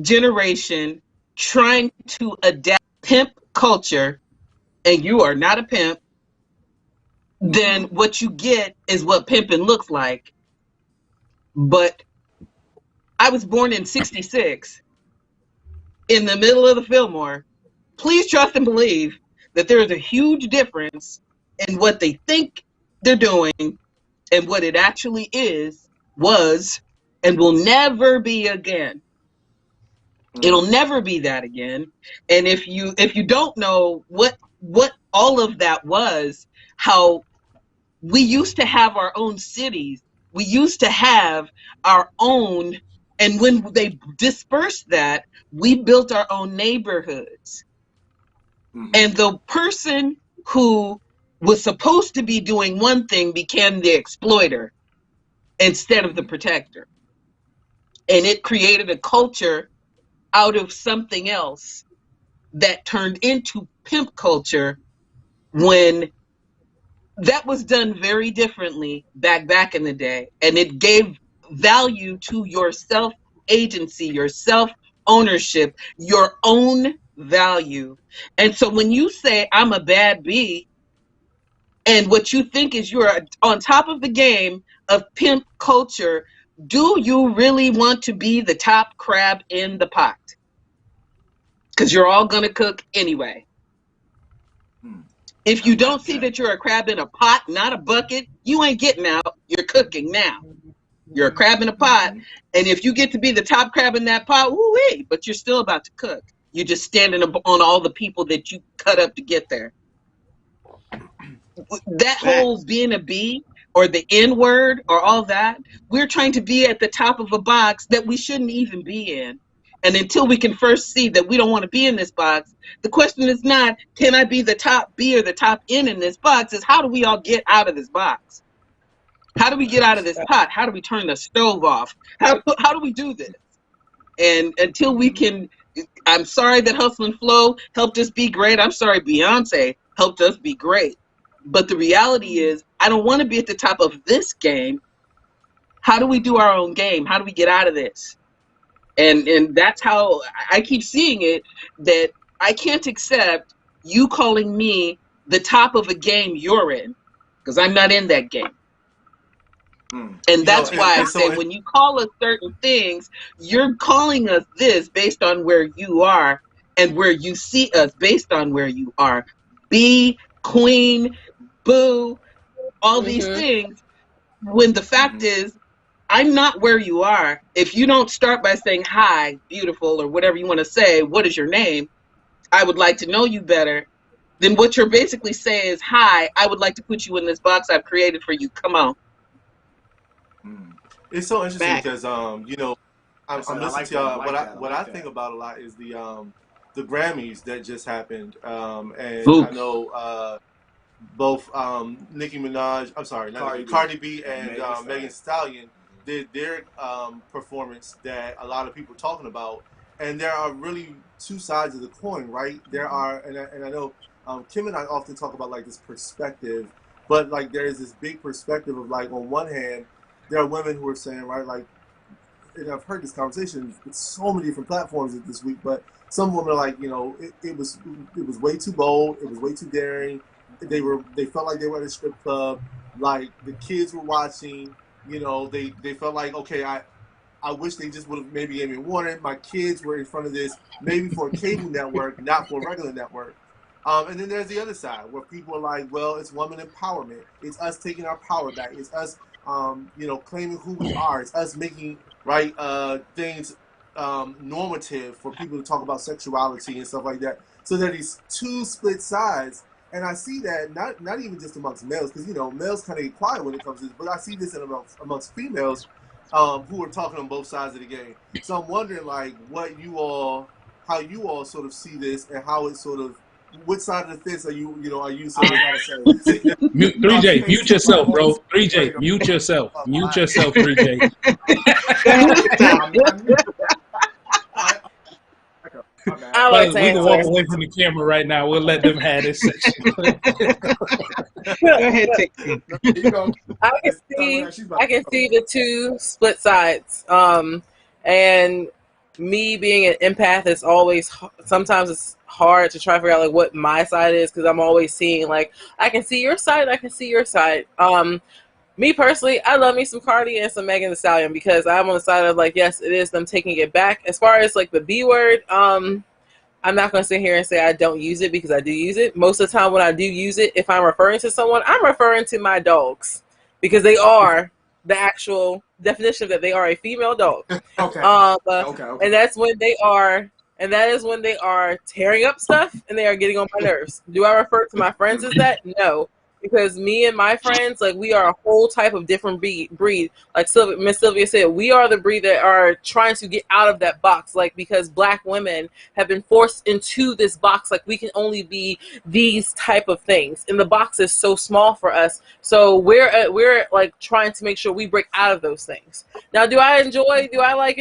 generation trying to adapt pimp culture, and you are not a pimp, then what you get is what pimping looks like. But I was born in '66 in the middle of the Fillmore. Please trust and believe that there is a huge difference in what they think they're doing and what it actually is, was, and will never be again. It'll never be that again. And if you don't know what all of that was, how we used to have our own cities, we used to have our own, and when they dispersed that, we built our own neighborhoods. And the person who was supposed to be doing one thing became the exploiter instead of the protector. And it created a culture out of something else that turned into pimp culture when that was done very differently back in the day, and it gave value to your self agency, your self ownership, your own value. And so when you say I'm a bad bee, and what you think is you're on top of the game of pimp culture, do you really want to be the top crab in the pot? Because you're all going to cook anyway. If you don't see that you're a crab in a pot, not a bucket, you ain't getting out. You're cooking now. You're a crab in a pot. And if you get to be the top crab in that pot, woo-wee, but you're still about to cook. You're just standing on all the people that you cut up to get there. That whole being a bee or the N word or all that, we're trying to be at the top of a box that we shouldn't even be in. And until we can first see that we don't want to be in this box, the question is not, can I be the top B or the top N in this box? Is how do we all get out of this box? How do we get out of this pot? How do we turn the stove off? How do we do this? And until we can, I'm sorry that Hustle and Flow helped us be great. I'm sorry Beyonce helped us be great. But the reality is, I don't want to be at the top of this game. How do we do our own game? How do we get out of this? And that's how I keep seeing it, that I can't accept you calling me the top of a game you're in, because I'm not in that game. And that's why I say when you call us certain things, you're calling us this based on where you are and where you see us based on where you are. Be, queen, boo, all these things, when the fact is, I'm not where you are. If you don't start by saying, hi, beautiful, or whatever you want to say, what is your name? I would like to know you better. Then what you're basically saying is, hi, I would like to put you in this box I've created for you. Come on. It's so interesting because, you know, I'm listening to y'all. What I think about a lot is the Grammys that just happened. And I know both Nicki Minaj, I'm sorry, Cardi B and Megan Thee Stallion did their performance that a lot of people are talking about. And there are really two sides of the coin, right? There are, and I know Kim and I often talk about like this perspective, but like there is this big perspective of like, on one hand, there are women who are saying, right, like, and I've heard this conversation with so many different platforms this week, but some women are like, you know, it was way too bold, it was way too daring. They felt like they were at a strip club, like the kids were watching, you know, they felt like, okay, I wish they just would have maybe gave me a warning. My kids were in front of this, maybe for a cable network, not for a regular network. And then there's the other side where people are like, well, it's woman empowerment. It's us taking our power back. It's us, you know, claiming who we are. It's us making things normative for people to talk about sexuality and stuff like that. So there are these two split sides. And I see that not even just amongst males, because, you know, males kind of get quiet when it comes to this, but I see this amongst females who are talking on both sides of the game. So I'm wondering, like, how you all sort of see this, and how it sort of, which side of the fence are you sort of gotta say? 3J, mute yourself, bro. 3J, mute yourself. Mute yourself, 3J. I we can walk away from the camera right now. We'll let them have this section. Go ahead, take it. I can see the two split sides. And me being an empath is always, sometimes it's hard to try to figure out like what my side is, because I'm always seeing like, I can see your side, I can see your side. Me personally, I love me some Cardi and some Megan Thee Stallion, because I'm on the side of like, yes, it is them taking it back. As far as like the B word, I'm not going to sit here and say I don't use it, because I do use it. Most of the time when I do use it, if I'm referring to someone, I'm referring to my dogs, because they are the actual definition of that. They are a female dog. Okay. And that's when they are, and that is when they are tearing up stuff and they are getting on my nerves. Do I refer to my friends as that? No. because me and my friends, like, we are a whole type of different breed. Like Miss Sylvia said, we are the breed that are trying to get out of that box, like, because Black women have been forced into this box, like, we can only be these type of things, and the box is so small for us. So we're like trying to make sure we break out of those things. Now, do I like, do I like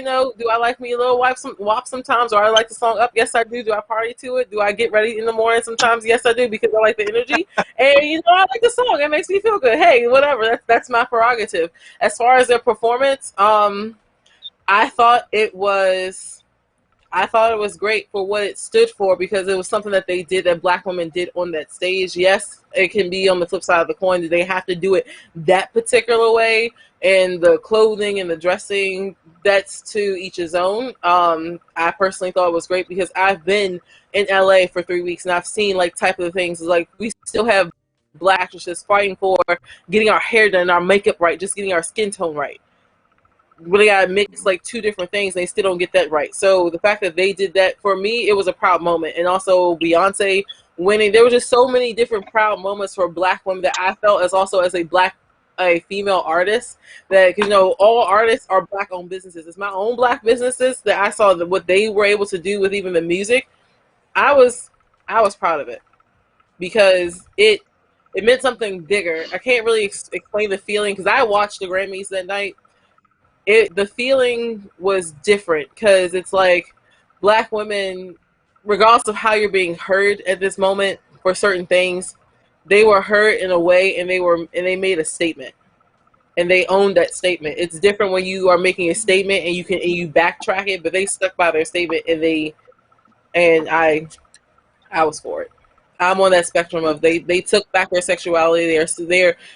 me a little WAP sometimes, or I like the song Up? Yes, I do. Do I party to it? Do I get ready in the morning sometimes? Yes, I do, because I like the energy. And I like the song. It makes me feel good. Hey, whatever. That's my prerogative. As far as their performance, I thought it was great for what it stood for, because it was something that they did, that Black women did on that stage. Yes, it can be on the flip side of the coin that they have to do it that particular way, and the clothing and the dressing, that's to each his own. I personally thought it was great because I've been in LA for 3 weeks, and I've seen like type of things like we still have Black actresses fighting for getting our hair done, our makeup right, just getting our skin tone right. Really gotta mix like two different things, and they still don't get that right. So the fact that they did that, for me, it was a proud moment. And also Beyonce winning, there were just so many different proud moments for Black women that I felt as a female artist, that all artists are Black owned businesses. It's my own Black businesses that I saw what they were able to do with even the music. I was proud of it, because it meant something bigger. I can't really explain the feeling, because I watched the Grammys that night. The feeling was different, because it's like Black women, regardless of how you're being heard at this moment for certain things, they were heard in a way, and they made a statement, and they owned that statement. It's different when you are making a statement and you backtrack it, but they stuck by their statement, and I was for it. I'm on that spectrum of they took back their sexuality.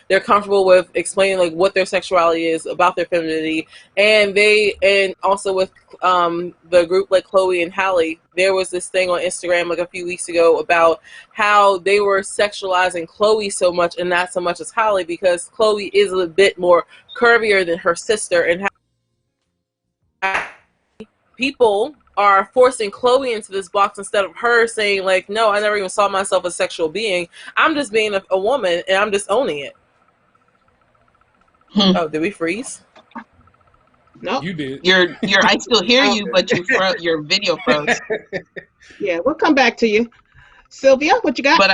They're comfortable with explaining like what their sexuality is, about their femininity, and also with the group like Chloe and Halle. There was this thing on Instagram like a few weeks ago about how they were sexualizing Chloe so much and not so much as Halle, because Chloe is a bit more curvier than her sister, and how people are forcing Chloe into this box instead of her saying like, no, I never even saw myself as a sexual being. I'm just being a woman, and I'm just owning it. Oh, did we freeze? No, You did. I still hear you, but your video froze. Yeah, we'll come back to you. Sylvia, what you got? But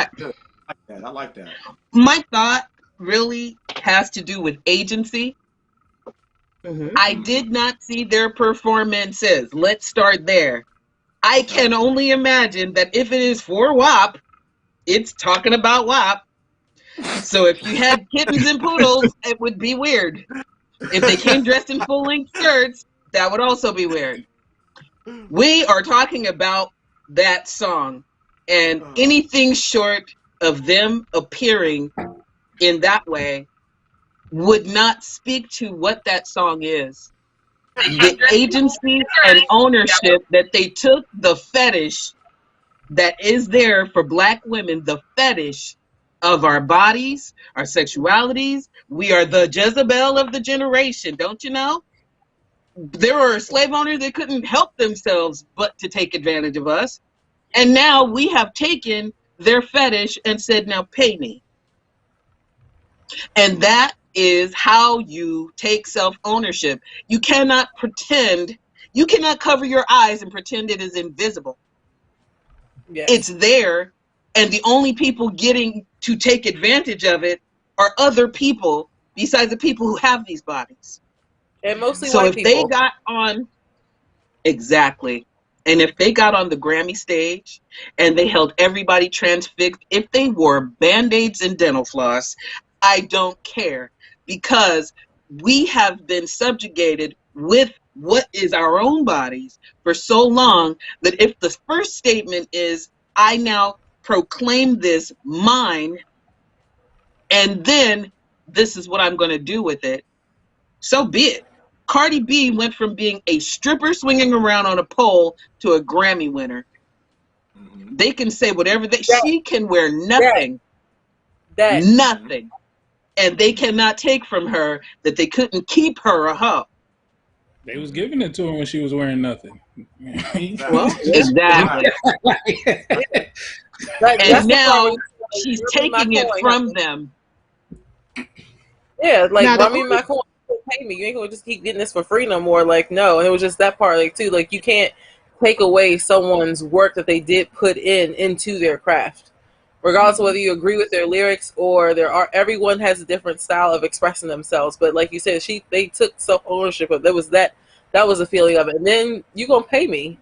I like that. my thought really has to do with agency. I did not see their performances. Let's start there. I can only imagine that if it is for WAP, it's talking about WAP. So if you had kittens and poodles, it would be weird. If they came dressed in full-length skirts, that would also be weird. We are talking about that song, and anything short of them appearing in that way would not speak to what that song is. The agency and ownership that they took, the fetish that is there for Black women, the fetish of our bodies, our sexualities. We are the Jezebel of the generation, don't you know? There were slave owners that couldn't help themselves but to take advantage of us. And now we have taken their fetish and said, now pay me. And that is how you take self-ownership. You cannot cover your eyes and pretend it is invisible. Yes. It's there, and the only people getting to take advantage of it are other people besides the people who have these bodies. And mostly So white if people. they got on, exactly, and if they got on the Grammy stage and they held everybody transfixed, if they wore Band-Aids and dental floss, I don't care, because we have been subjugated with what is our own bodies for so long that if the first statement is, I now proclaim this mine, and then this is what I'm going to do with it, so be it. Cardi B went from being a stripper swinging around on a pole to a Grammy winner. They can say whatever she can wear nothing. Nothing. And they cannot take from her that they couldn't keep her a hoe. They was giving it to her when she was wearing nothing. Well, exactly. And now she's taking it from them Yeah, like Now the Rami only Malcolm pay me. You ain't gonna just keep getting this for free no more. Like, no. And it was just that part, like, too. Like, you can't take away someone's work that they did put into their craft, regardless of whether you agree with their lyrics or their art. Everyone has a different style of expressing themselves. But like you said, they took self ownership of that was a feeling of it. And then you gonna pay me.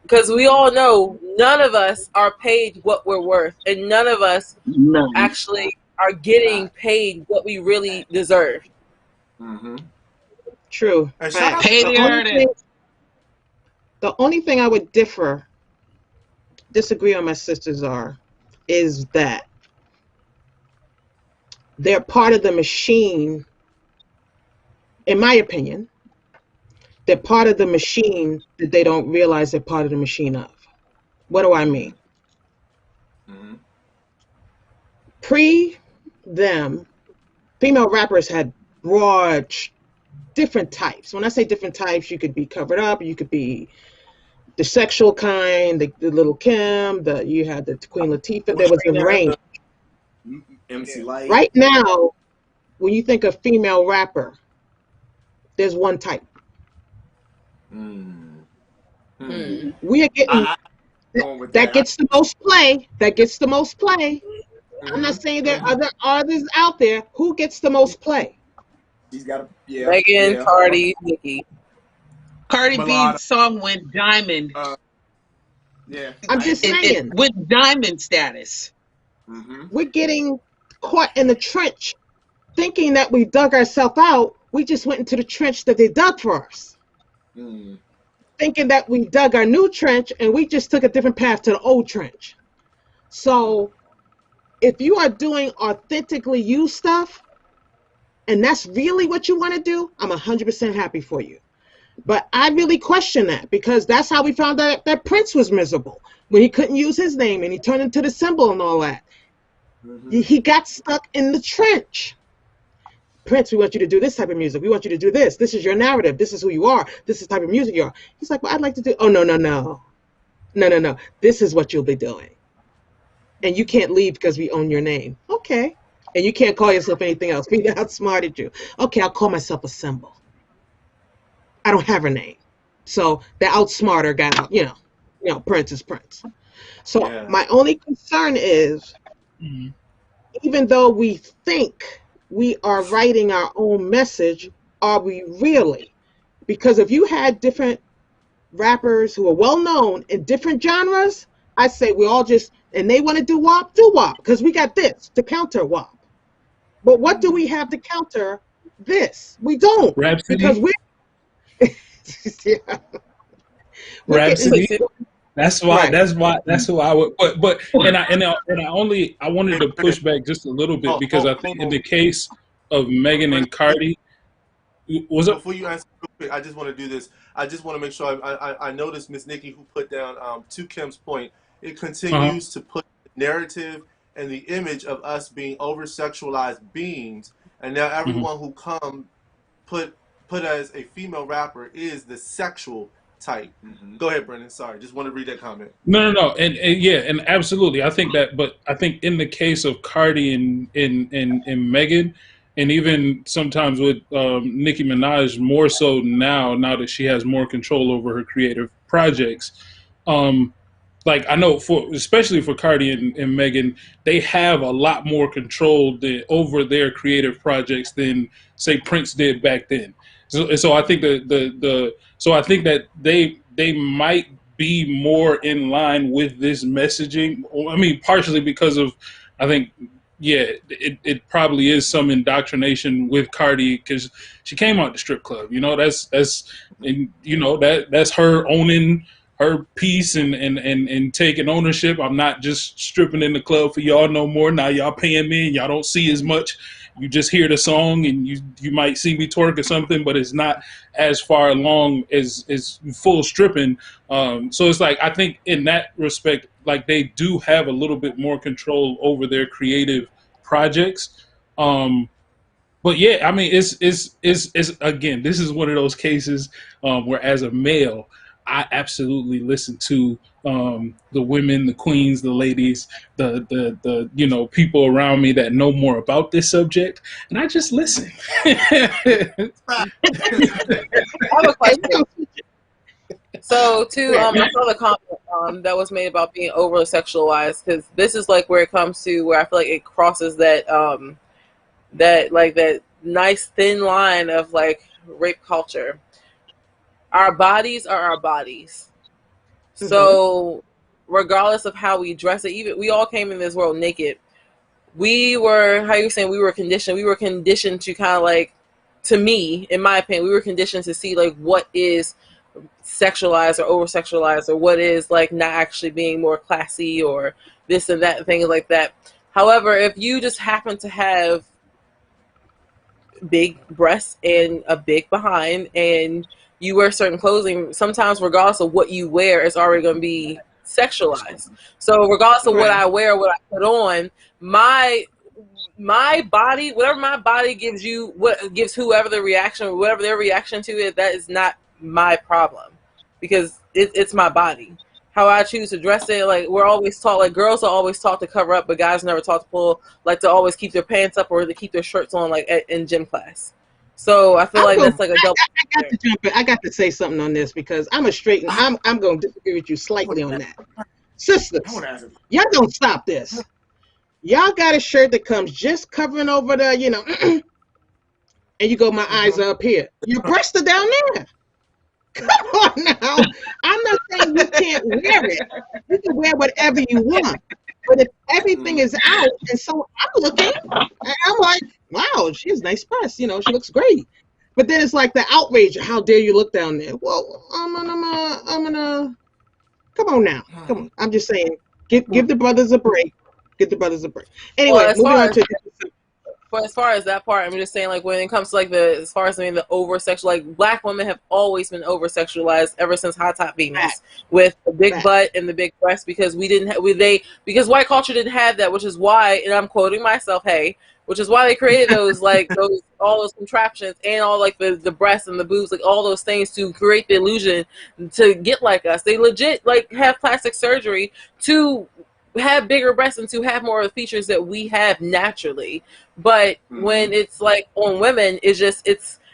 Because we all know none of us are paid what we're worth, and none of us None. actually are getting paid what we really deserve. Mm-hmm. true And shout out facts. Pay the artist. The only thing I would disagree on my sisters is that they're part of the machine. In my opinion, they're part of the machine that they don't realize they're part of the machine of. What do I mean? Mm-hmm. Pre them, female rappers had broad, different types. When I say different types, you could be covered up, you could be the sexual kind, the Little Kim, you had the Queen Latifah. There was a range. MC Light. Right now, when you think of female rapper, there's one type. We are getting Going with that gets the most play. That gets the most play. I'm not Mhm. saying there are other artists out there. Who gets the most play? He's got a Megan, Cardi, Nicki. Cardi Mulatto. B's song went diamond. Yeah. I'm just saying. It went diamond status. Mm-hmm. We're getting caught in the trench thinking that we dug ourselves out. We just went into the trench that they dug for us. Mm. Thinking that we dug our new trench and we just took a different path to the old trench. So if you are doing authentically you stuff and that's really what you want to do, I'm 100% happy for you. But I really question that because that's how we found out that Prince was miserable when he couldn't use his name and he turned into the symbol and all that. Mm-hmm. He got stuck in the trench. Prince, we want you to do this type of music. We want you to do this. This is your narrative. This is who you are. This is the type of music you are. He's like, well, I'd like to do, oh, no. This is what you'll be doing. And you can't leave because we own your name. Okay. And you can't call yourself anything else. We outsmarted you. Okay, I'll call myself a symbol. I don't have a name. So the outsmarter got out, Prince is Prince. So my only concern is, even though we think we are writing our own message, are we really? Because if you had different rappers who are well known in different genres, I say we all just, and they want to do WAP, because we got this to counter WAP. But what do we have to counter this? We don't. Rhapsody? Because we're Rhapsody. getting, That's why. Right. That's who I would. But I wanted to push back just a little bit because I think in the case of Megan and Cardi, was it? Before you answer real quick, I just want to do this. I just want to make sure I noticed Miss Nikki who put down to Kim's point. It continues to put the narrative and the image of us being over sexualized beings, and now everyone who come put as a female rapper is the sexual type. Go ahead, Brennan. Sorry, just want to read that comment. No, and absolutely. I think that, but I think in the case of Cardi and Megan, and even sometimes with Nicki Minaj, more so now that she has more control over her creative projects. Like I know especially for Cardi and Megan, they have a lot more control over their creative projects than say Prince did back then. So I think that they might be more in line with this messaging. I mean, partially because of, I think, it probably is some indoctrination with Cardi because she came out the strip club. That's her owning her piece and taking ownership. I'm not just stripping in the club for y'all no more. Now y'all paying me and y'all don't see as much. You just hear the song and you might see me twerk or something, but it's not as far along as full stripping. So it's like, I think in that respect, like they do have a little bit more control over their creative projects. But yeah, I mean, it's again, this is one of those cases where as a male, I absolutely listen to the women, the queens, the ladies, the people around me that know more about this subject, and I just listen. I have a question. So, I saw the comment that was made about being over sexualized, because this is like where it comes to where I feel like it crosses that that nice thin line of like rape culture. Our bodies are our bodies. So regardless of how we dress it, even we all came in this world naked. We were, how you saying, we were conditioned to kind of like, to me, in my opinion, we were conditioned to see like what is sexualized or over sexualized, or what is like not actually being more classy, or this and that, things like that. However, if you just happen to have big breasts and a big behind, and you wear certain clothing, sometimes regardless of what you wear, it's already going to be sexualized. So regardless of what I wear, what I put on, my body, whatever my body gives you, what gives whoever the reaction, whatever their reaction to it, that is not my problem, because it's my body. How I choose to dress it, like we're always taught, like girls are always taught to cover up, but guys never taught to pull, like to always keep their pants up or to keep their shirts on, like in gym class. So I feel like that's like a double. I got to jump in. I got to say something on this because I'm going to disagree with you slightly on that. Sisters, y'all don't stop this. Y'all got a shirt that comes just covering over the, and you go, my eyes are up here. Your breasts are down there. Come on now. I'm not saying you can't wear it. You can wear whatever you want. But if everything is out, and so I'm looking, and I'm like, wow, she has nice breasts. She looks great. But then it's like the outrage. How dare you look down there? Well, I'm gonna. Come on now. Come on. I'm just saying, give the brothers a break. Give the brothers a break. Anyway, moving on to. But as far as that part, I'm just saying, like, when it comes to, like, as far as the over-sexual, like, black women have always been over-sexualized ever since Hot Top Venus, with the big butt and the big breast, because because white culture didn't have that, which is why, and I'm quoting myself, which is why they created those, like, all those contraptions, and all, like, the breasts and the boobs, like, all those things to create the illusion to get like us. They legit, like, have plastic surgery to have bigger breasts and to have more of the features that we have naturally. But when it's like on women, it's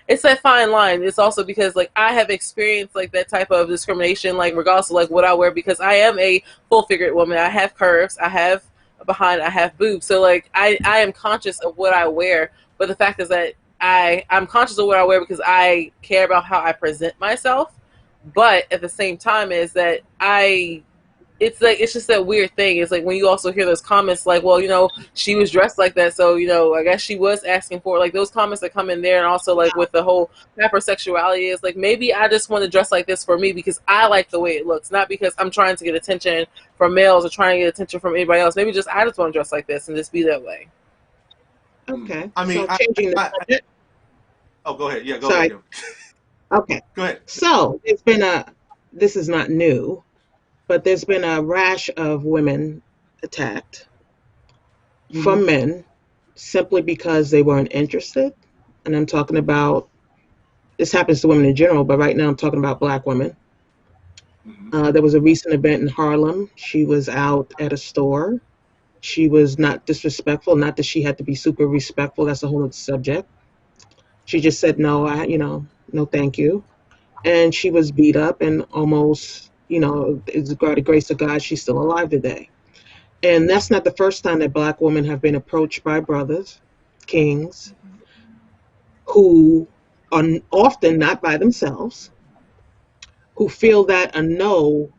that fine line. It's also because like I have experienced like that type of discrimination, like regardless of like what I wear, because I am a full figured woman. I have curves, I have a behind, I have boobs. So like I am conscious of what I wear. But the fact is that I'm conscious of what I wear because I care about how I present myself. But at the same time is that it's just that weird thing. It's like when you also hear those comments like, well, she was dressed like that, so, I guess she was asking for it. Like those comments that come in there, and also like with the whole hypersexuality, is like, maybe I just want to dress like this for me because I like the way it looks, not because I'm trying to get attention from males or trying to get attention from anybody else. Maybe I just want to dress like this and just be that way. Okay. I mean, so changing the subject. Oh, go ahead. Yeah, go ahead. Okay. Go ahead. So this is not new, but there's been a rash of women attacked from men simply because they weren't interested. And I'm talking about, this happens to women in general, but right now I'm talking about black women. There was a recent event in Harlem. She was out at a store. She was not disrespectful, not that she had to be super respectful. That's a whole other subject. She just said, no, no, thank you. And she was beat up and almost, it's by the grace of God, she's still alive today. And that's not the first time that black women have been approached by brothers, kings, who are often not by themselves, who feel that a no,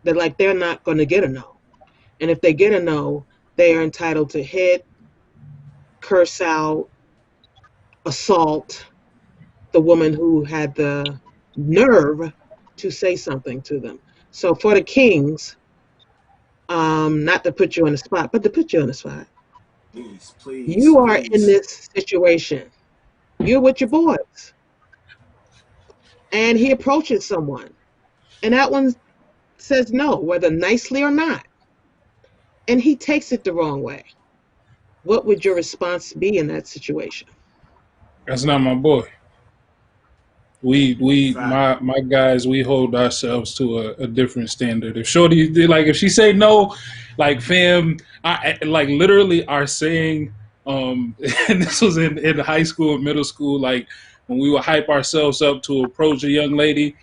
that like they're not going to get a no. And if they get a no, they are entitled to hit, curse out, assault the woman who had the nerve to say something to them. So for the kings, not to put you on the spot, but to put you on the spot. Please, you are in this situation. You're with your boys. And he approaches someone. And that one says no, whether nicely or not. And he takes it the wrong way. What would your response be in that situation? That's not my boy. My guys, we hold ourselves to a different standard. If Shorty, like, if she say no, like, fam, like, literally our saying, and this was in high school and middle school, like, when we would hype ourselves up to approach a young lady,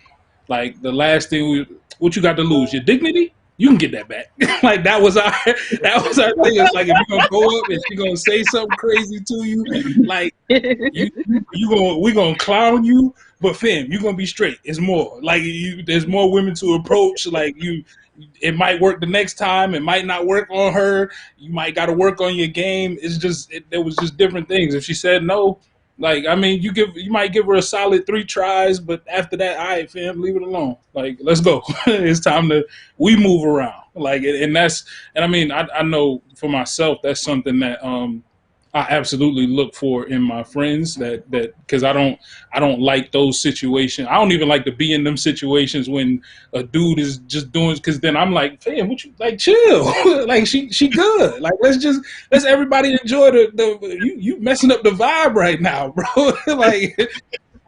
like, the last thing what you got to lose? Your dignity? You can get that back. Like, that was our thing. It's like, if you're gonna go up and she gonna say something crazy to you, like, we gonna clown you, but fam, you gonna be straight. It's more like there's more women to approach. Like, it might work the next time. It might not work on her. You might got to work on your game. It's just there was just different things. If she said no, like, I mean, you might give her a solid 3 tries, but after that, all right, fam, leave it alone. Like, let's go. It's time we move around. Like, and I mean, I know for myself, that's something that I absolutely look for in my friends, that because I don't like those situations. I don't even like to be in them situations when a dude is just doing, because then I'm like, fam, what you, like, chill. Like, she good. Like, let's everybody enjoy you messing up the vibe right now, bro. Like,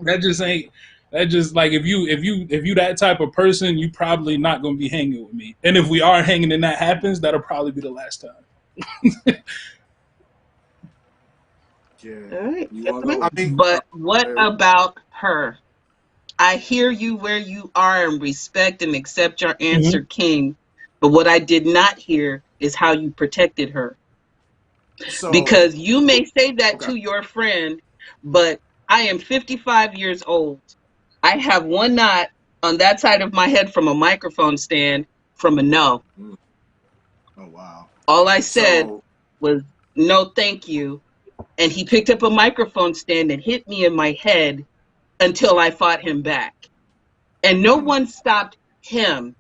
that just like, if you that type of person, you probably not gonna be hanging with me. And if we are hanging and that happens, that'll probably be the last time. Yeah. All right. I mean, But what about her? I hear you where you are and respect and accept your answer, King. But what I did not hear is how you protected her. Because you may say that to your friend, but I am 55 years old. I have one knot on that side of my head from a microphone stand from a no. Oh, wow. All I said was, no, thank you. And he picked up a microphone stand and hit me in my head until I fought him back. And no one stopped him.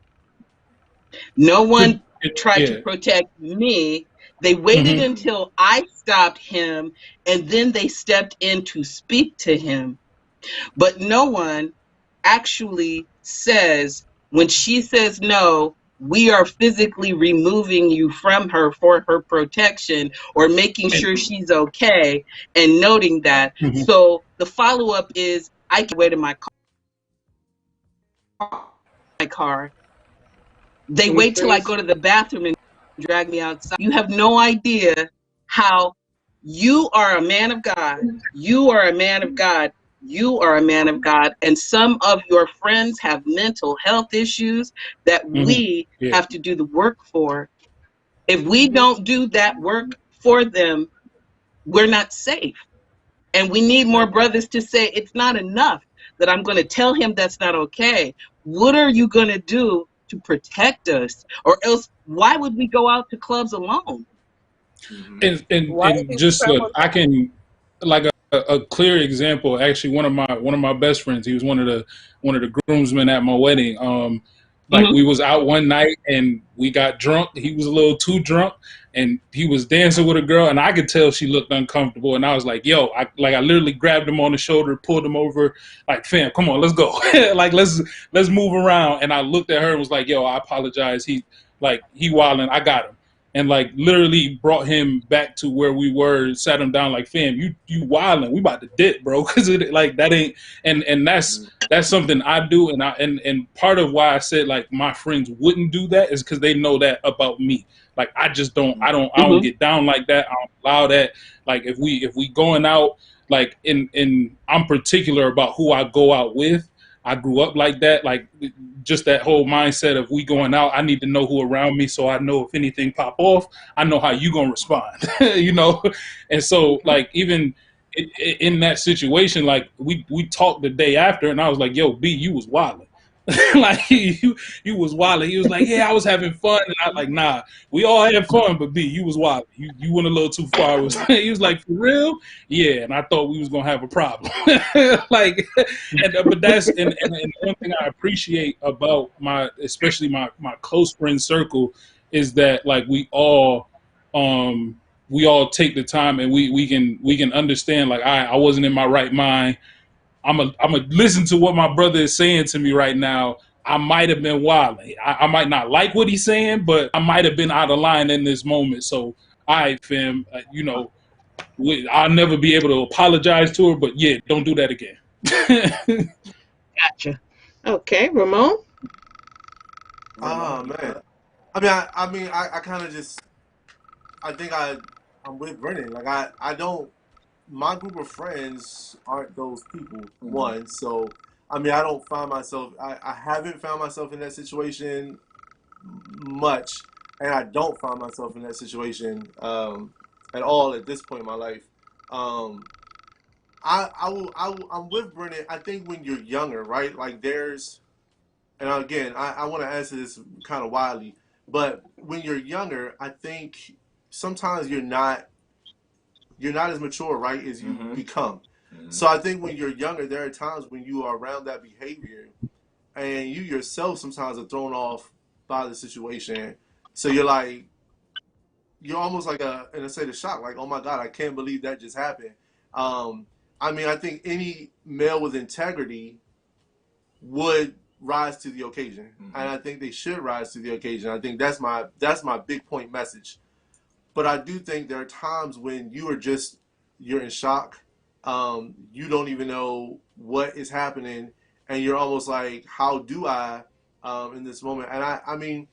No one tried to protect me. They waited until I stopped him, and then they stepped in to speak to him. But no one actually says, when she says no, we are physically removing you from her for her protection, or making sure she's okay and noting that. So the follow-up is, I can wait in my car. They wait till I go to the bathroom and drag me outside. You have no idea how you are a man of God. You are a man of God. You are a man of God, and some of your friends have mental health issues that we have to do the work for. If we don't do that work for them, we're not safe. And we need more brothers to say, it's not enough that I'm going to tell him that's not okay. What are you going to do to protect us? Or else, why would we go out to clubs alone? And just so I can, like, a clear example. Actually, one of my best friends, he was one of the groomsmen at my wedding. Like, we was out one night and we got drunk. He was a little too drunk, and he was dancing with a girl, and I could tell she looked uncomfortable. And I was like, "Yo," I literally grabbed him on the shoulder, pulled him over, like, "Fam, come on, let's go." Like, let's move around. And I looked at her and was like, "Yo, I apologize. He wilding. I got him." And, like, literally brought him back to where we were, sat him down, like, "Fam, you wildin', we about to dip, bro," because like, that ain't, and that's something I do, and part of why I said, like, my friends wouldn't do that is because they know that about me. Like, I just don't, I don't get down like that. I don't allow that. Like, if we going out, like, I'm particular about who I go out with. I grew up like that, like, just that whole mindset of, we going out, I need to know who around me, so I know if anything pop off, I know how you gonna respond, you know? And so, like, even in that situation, like, we talked the day after, and I was like, "Yo, B, you was wilding." Like, you was wilding. He was like, "Yeah, I was having fun." And I was like, "Nah, we all had fun, but B, you was wilding. You went a little too far." He was like, "For real?" "Yeah." And I thought we was gonna have a problem. Like, but that's and one thing I appreciate about especially my close friend circle is that, like, we all take the time, and we can understand, like, I wasn't in my right mind. I'm gonna listen to what my brother is saying to me right now. I might have been wilding. I might not like what he's saying, but I might have been out of line in this moment. So, all right, fam, you know, I'll never be able to apologize to her, but yeah, don't do that again. Gotcha. Okay, Ramon. Oh Raimon. man. I kind of just, I think I'm with Brennan. Like I don't, my group of friends aren't those people. One, so I don't find myself. I haven't found myself in that situation much, and I don't find myself in that situation at all at this point in my life. Um, I'm with Brennan. I think when you're younger, right? Like there's, and again, I want to answer this kind of wildly, but when you're younger, I think sometimes you're not as mature, right, as you become. So I think when you're younger, there are times when you are around that behavior, and you yourself sometimes are thrown off by the situation. So you're almost like in a state of shock, like, oh my God, I can't believe that just happened. Um, I think any male with integrity would rise to the occasion, and I think they should rise to the occasion. I think that's my big point message. But I do think there are times when you're in shock. You don't even know what is happening, and you're almost like, how do I in this moment? And I mean,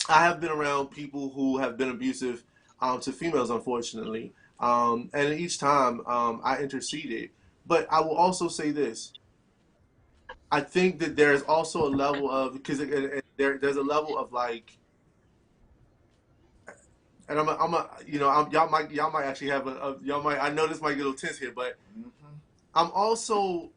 I have been around people who have been abusive to females, unfortunately, and each time I interceded. But I will also say this: I think that there's also a level of, because there's a level of like, and y'all might actually have y'all might, I know this might get a little tense here, but I'm also,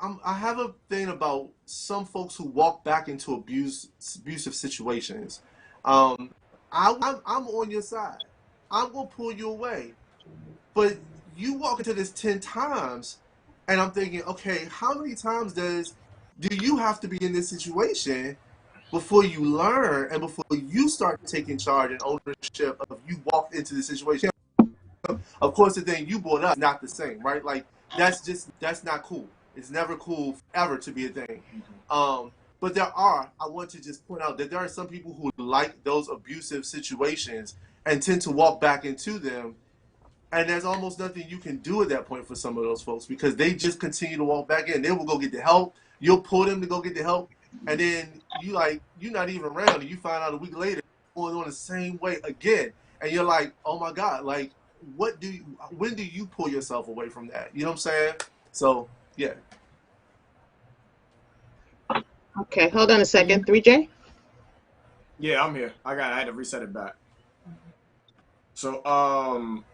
I have a thing about some folks who walk back into abusive situations. Um, I'm on your side. I'm gonna pull you away, but you walk into this 10 times, and I'm thinking, okay, how many times do you have to be in this situation before you learn and before you start taking charge and ownership of you walked into the situation? Of course, the thing you brought up is not the same, right? Like that's not cool. It's never cool ever to be a thing. But I want to just point out that there are some people who like those abusive situations and tend to walk back into them. And there's almost nothing you can do at that point for some of those folks, because they just continue to walk back in. They will go get the help. You'll pull them to go get the help. And then you're not even around, and you find out a week later going on the same way again. And you're like, oh my God, like, when do you pull yourself away from that? You know what I'm saying? So, yeah. Okay, hold on a second. 3J? Yeah, I'm here. I had to reset it back. So,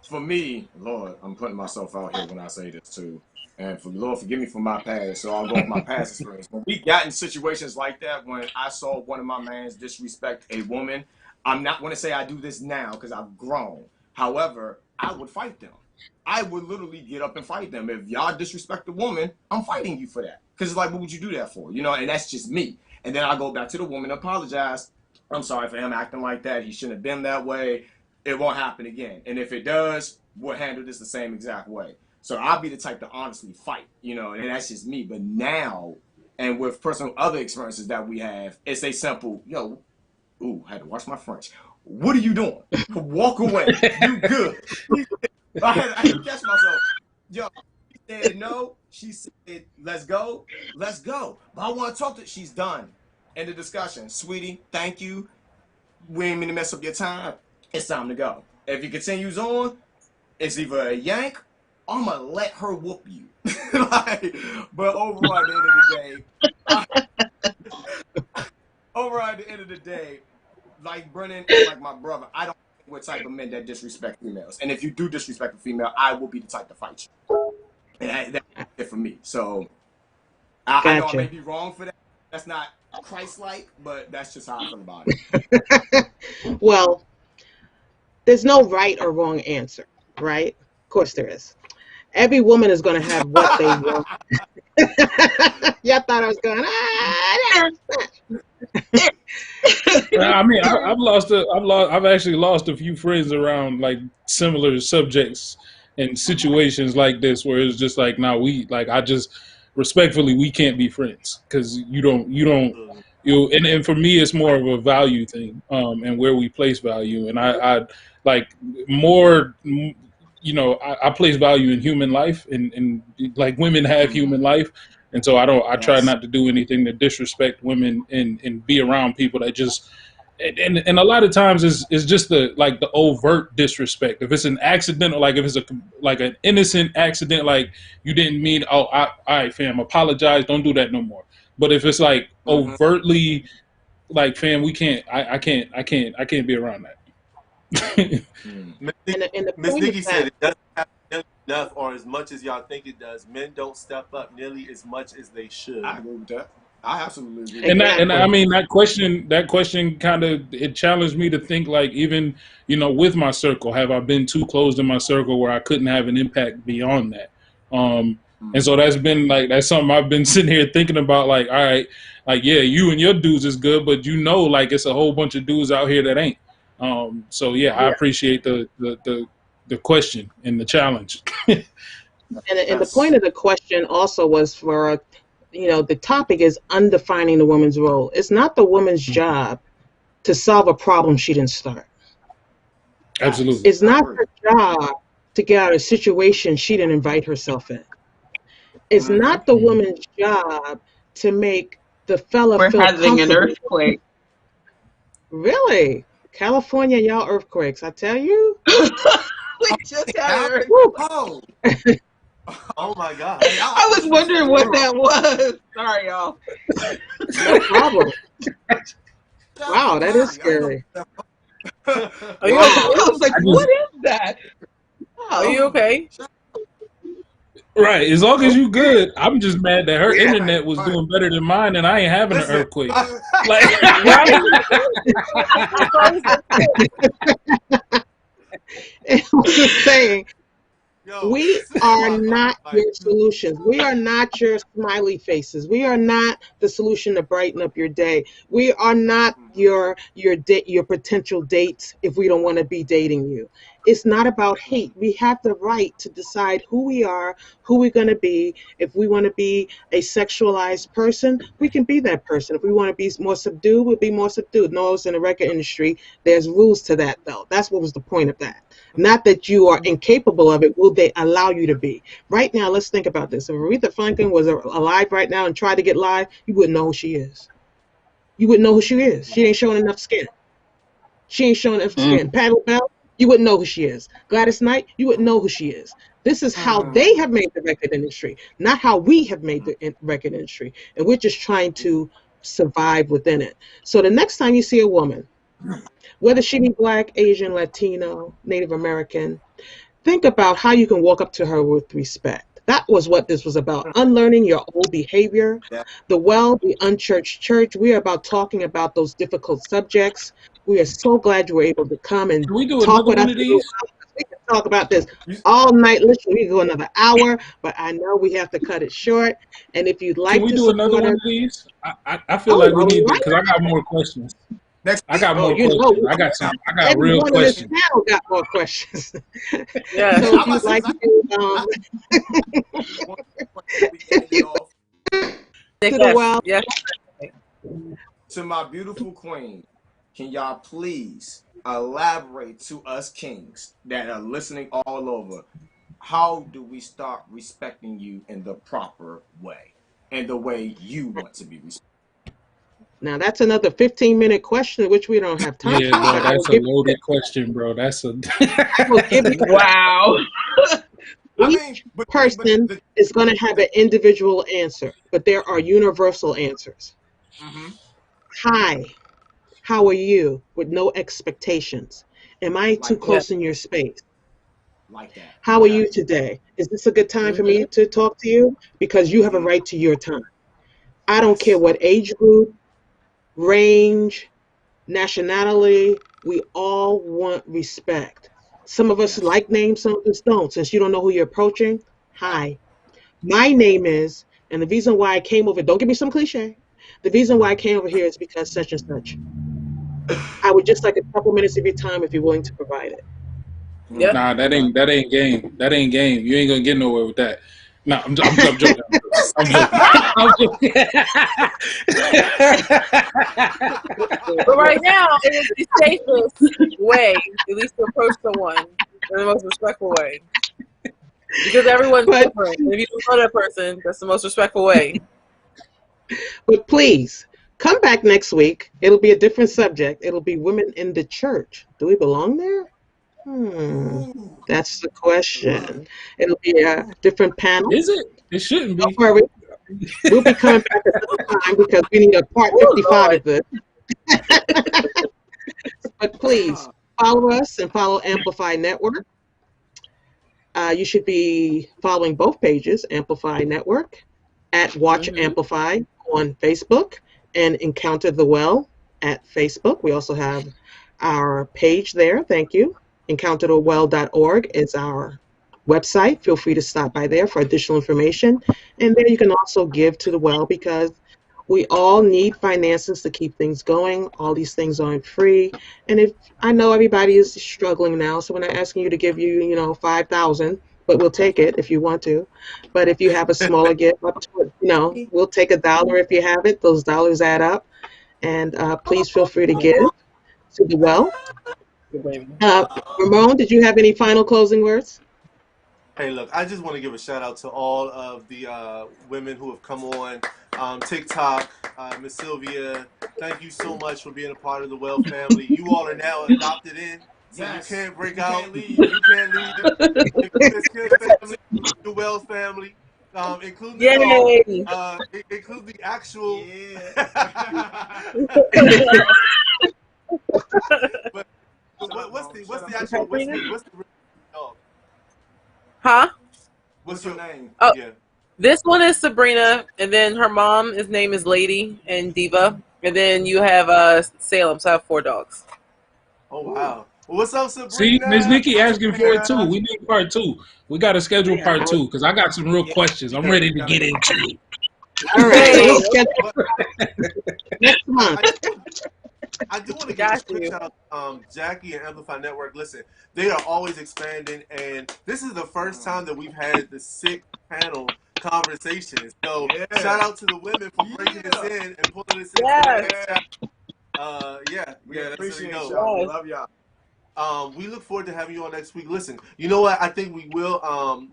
for me, Lord, I'm putting myself out here when I say this too. And for Lord, forgive me for my past. So I'll go with my past experience. When we got in situations like that, when I saw one of my mans disrespect a woman, I'm not going to say I do this now because I've grown. However, I would fight them. I would literally get up and fight them. If y'all disrespect a woman, I'm fighting you for that. Because it's like, what would you do that for? You know, and that's just me. And then I go back to the woman, apologize. I'm sorry for him acting like that. He shouldn't have been that way. It won't happen again. And if it does, we'll handle this the same exact way. So I'll be the type to honestly fight, you know, and that's just me. But now, and with personal other experiences that we have, it's a simple, yo, ooh, I had to watch my French. What are you doing? Walk away. You good. I had to catch myself. Yo, she said no. She said, let's go. Let's go. But I want to talk to her. She's done. End of discussion. Sweetie, thank you. We ain't mean to mess up your time. It's time to go. If he continues on, it's either a yank, or I'm gonna let her whoop you. But over at the end of the day, like Brennan is like my brother. I don't think we're type of men that disrespect females. And if you do disrespect a female, I will be the type to fight you. And that's it for me. So I know I may be wrong for that. That's not Christ-like, but that's just how I feel about it. Well, there's no right or wrong answer, right? Of course there is. Every woman is going to have what they want. Y'all thought I was going, I mean, I've actually lost a few friends around like similar subjects and situations like this, where it's just like, nah, I just respectfully, we can't be friends because and for me, it's more of a value thing, and where we place value. And I like more, I place value in human life, and like women have human life, and so I try not to do anything to disrespect women and be around people that just. And a lot of times it's just the overt disrespect. If it's an accident, or like if it's an innocent accident, like you didn't mean, all right, fam, apologize, don't do that no more. But if it's like overtly, like, fam, we can't, I can't be around that. Miss Nikki said it doesn't happen enough, or as much as y'all think it does. Men don't step up nearly as much as they should. I agree with that. I absolutely agree. And I mean that question kind of, it challenged me to think, like, even with my circle, have I been too closed in my circle where I couldn't have an impact beyond that? And so that's something I've been sitting here thinking about. Like, all right, like, yeah, you and your dudes is good, but like it's a whole bunch of dudes out here that ain't. So yeah, I appreciate the question and the challenge. And the point of the question also was for. The topic is undefining the woman's role. It's not the woman's job to solve a problem she didn't start. Absolutely. It's not her job to get out of a situation she didn't invite herself in. It's not the woman's job to make the fella feel comfortable. We're having an earthquake. Really? California, y'all earthquakes, I tell you. We just had an earthquake. Oh my God! I was wondering what that was. Sorry, y'all. No problem. Wow, that is scary. I was like, what is that? Are you okay? Right. As long as you good. I'm just mad that her internet was doing better than mine, and I ain't having an earthquake. I was saying. We are not your solutions. We are not your smiley faces. We are not the solution to brighten up your day. We are not your potential dates if we don't want to be dating you. It's not about hate. We have the right to decide who we are, who we're going to be. If we want to be a sexualized person, we can be that person. If we want to be more subdued, we'll be more subdued. Notice in the record industry, there's rules to that, though. That's what was the point of that. Not that you are incapable of it, will they allow you to be. Right now, let's think about this. If Aretha Franklin was alive right now and tried to get live, you wouldn't know who she is. You wouldn't know who she is. She ain't showing enough skin. She ain't showing enough skin. Patti LaBelle, you wouldn't know who she is. Gladys Knight, you wouldn't know who she is. This is how they have made the record industry, not how we have made the record industry. And we're just trying to survive within it. So the next time you see a woman, whether she be Black, Asian, Latino, Native American, think about how you can walk up to her with respect. That was what this was about. Unlearning your old behavior. The unchurched church. We are about talking about those difficult subjects. We are so glad you were able to come and talk with us. We can talk about this all night. Literally, we can go another hour, but I know we have to cut it short. And if you'd like to do another one of these, I feel like we need to, because I got more questions. I got more questions. I got real questions. Now got more questions. Yeah. So if you'd like to my beautiful queen, can y'all please elaborate to us kings that are listening all over? How do we start respecting you in the proper way and the way you want to be respected? Now that's another 15-minute question, which we don't have time. Yeah, bro, that's a loaded question, bro. That's a wow. Each person is going to have an individual answer, but there are universal answers. Hi, how are you? With no expectations. Am I too close in your space? Like that. How are you today? Is this a good time for me to talk to you? Because you have a right to your time. I don't care what age group, range, nationality, we all want respect. Some of us like names, some of us don't. Since you don't know who you're approaching, hi. My name is, and the reason why I came over, don't give me some cliche. The reason why I came over here is because such and such. I would just like a couple minutes of your time if you're willing to provide it. Yep. Nah, that ain't game. That ain't game. You ain't gonna get nowhere with that. No, I'm joking. I'm joking. But right now, it is the safest way, at least to approach someone, in the most respectful way. Because everyone's But- different. And if you don't know that person, that's the most respectful way. But please come back next week. It'll be a different subject. It'll be women in the church. Do we belong there? That's the question. It'll be a different panel. Is it? It shouldn't Don't be. worry. We'll be coming back another time because we need a part 55 of this. But please follow us and follow Amplify Network. You should be following both pages, Amplify Network, at Watch Amplify on Facebook, and Encounter the Well at Facebook. We also have our page there. Thank you. EncounterTheWell.org is our website. Feel free to stop by there for additional information. And there you can also give to the well, because we all need finances to keep things going. All these things aren't free. And if I know everybody is struggling now, so we're not asking you to give you, $5,000, but we'll take it if you want to. But if you have a smaller gift, up to we'll take $1 if you have it. Those dollars add up. And please feel free to give to the well. Raimon, did you have any final closing words? Hey, look, I just want to give a shout out to all of the women who have come on TikTok. Miss Sylvia, thank you so much for being a part of the Well family. You all are now adopted in, so Yes. you can't break You out. can't leave. You can't leave. Miss Kim's family, the Well family, including the Yay! dog, include the actual. But what's the actual what's the dog? Huh? What's your name? Oh. Yeah. This one is Sabrina, and then her mom's name is Lady and Diva, and then you have Salem. So I have 4 dogs. Oh wow! Well, what's up, Sabrina? See, Ms. Nikki asking for it too. We need part 2. We got to schedule part 2 because I got some real questions. I'm ready to get into it. All right. Next month. I do want to give a quick shout out Jackie and Amplify Network. Listen, they are always expanding, and this is the first time that we've had the 6 panel conversation. So shout out to the women for breaking this in and pulling this in. We appreciate y'all. y'all. We love y'all. We look forward to having you on next week. Listen, you know what? I think we will.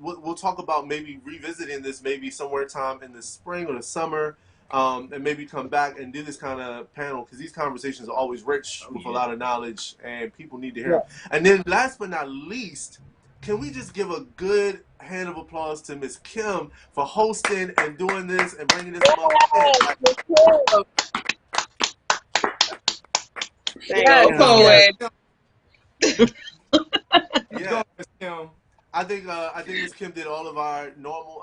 We'll talk about maybe revisiting this maybe somewhere time in the spring or the summer. And maybe come back and do this kind of panel, because these conversations are always rich with a lot of knowledge and people need to hear it. And then last but not least, can we just give a good hand of applause to Miss Kim for hosting and doing this and bringing this month in? Yeah. I think Miss Kim did all of our normal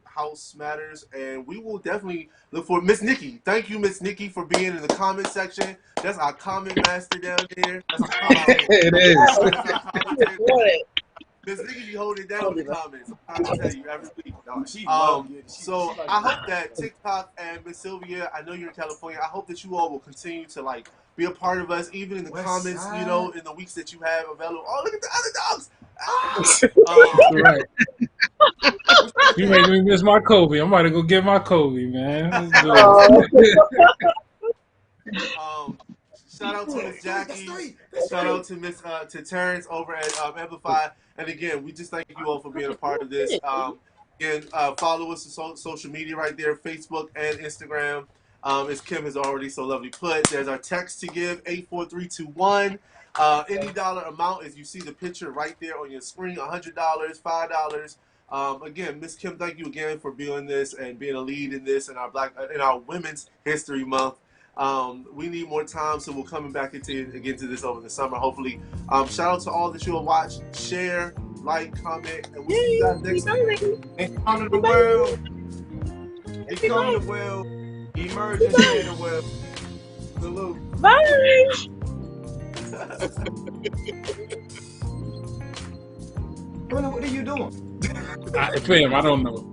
house matters, and we will definitely look for Miss Nikki. Thank you, Miss Nikki, for being in the comment section. That's our comment master down there. It is. Miss Nikki be holding down the comments. I'm trying to tell you every week. So I hope that TikTok and Miss Sylvia, I know you're in California. I hope that you all will continue to be a part of us, even in the comments. In the weeks that you have available. Oh, look at the other dogs. Right. You make me miss my Kobe. I'm about to go get my Kobe, man. Shout out to Miss Jackie. Shout out to to Terrence over at Amplify. And again, we just thank you all for being a part of this. Again, follow us on social media right there, Facebook and Instagram. As Kim has already so lovely put, there's our text to give, 84321. Any dollar amount, as you see the picture right there on your screen, $100, $5. Again, Miss Kim, thank you again for doing this and being a lead in this in our Women's History Month. We need more time, so we're coming back into this over the summer, hopefully. Shout out to all that you will watch, share, like, comment, and we'll see you guys next week. Encounter the world. Encounter the world. Emerge and share the world. Salute. Bye. Brennan, what are you doing? Fam, I don't know.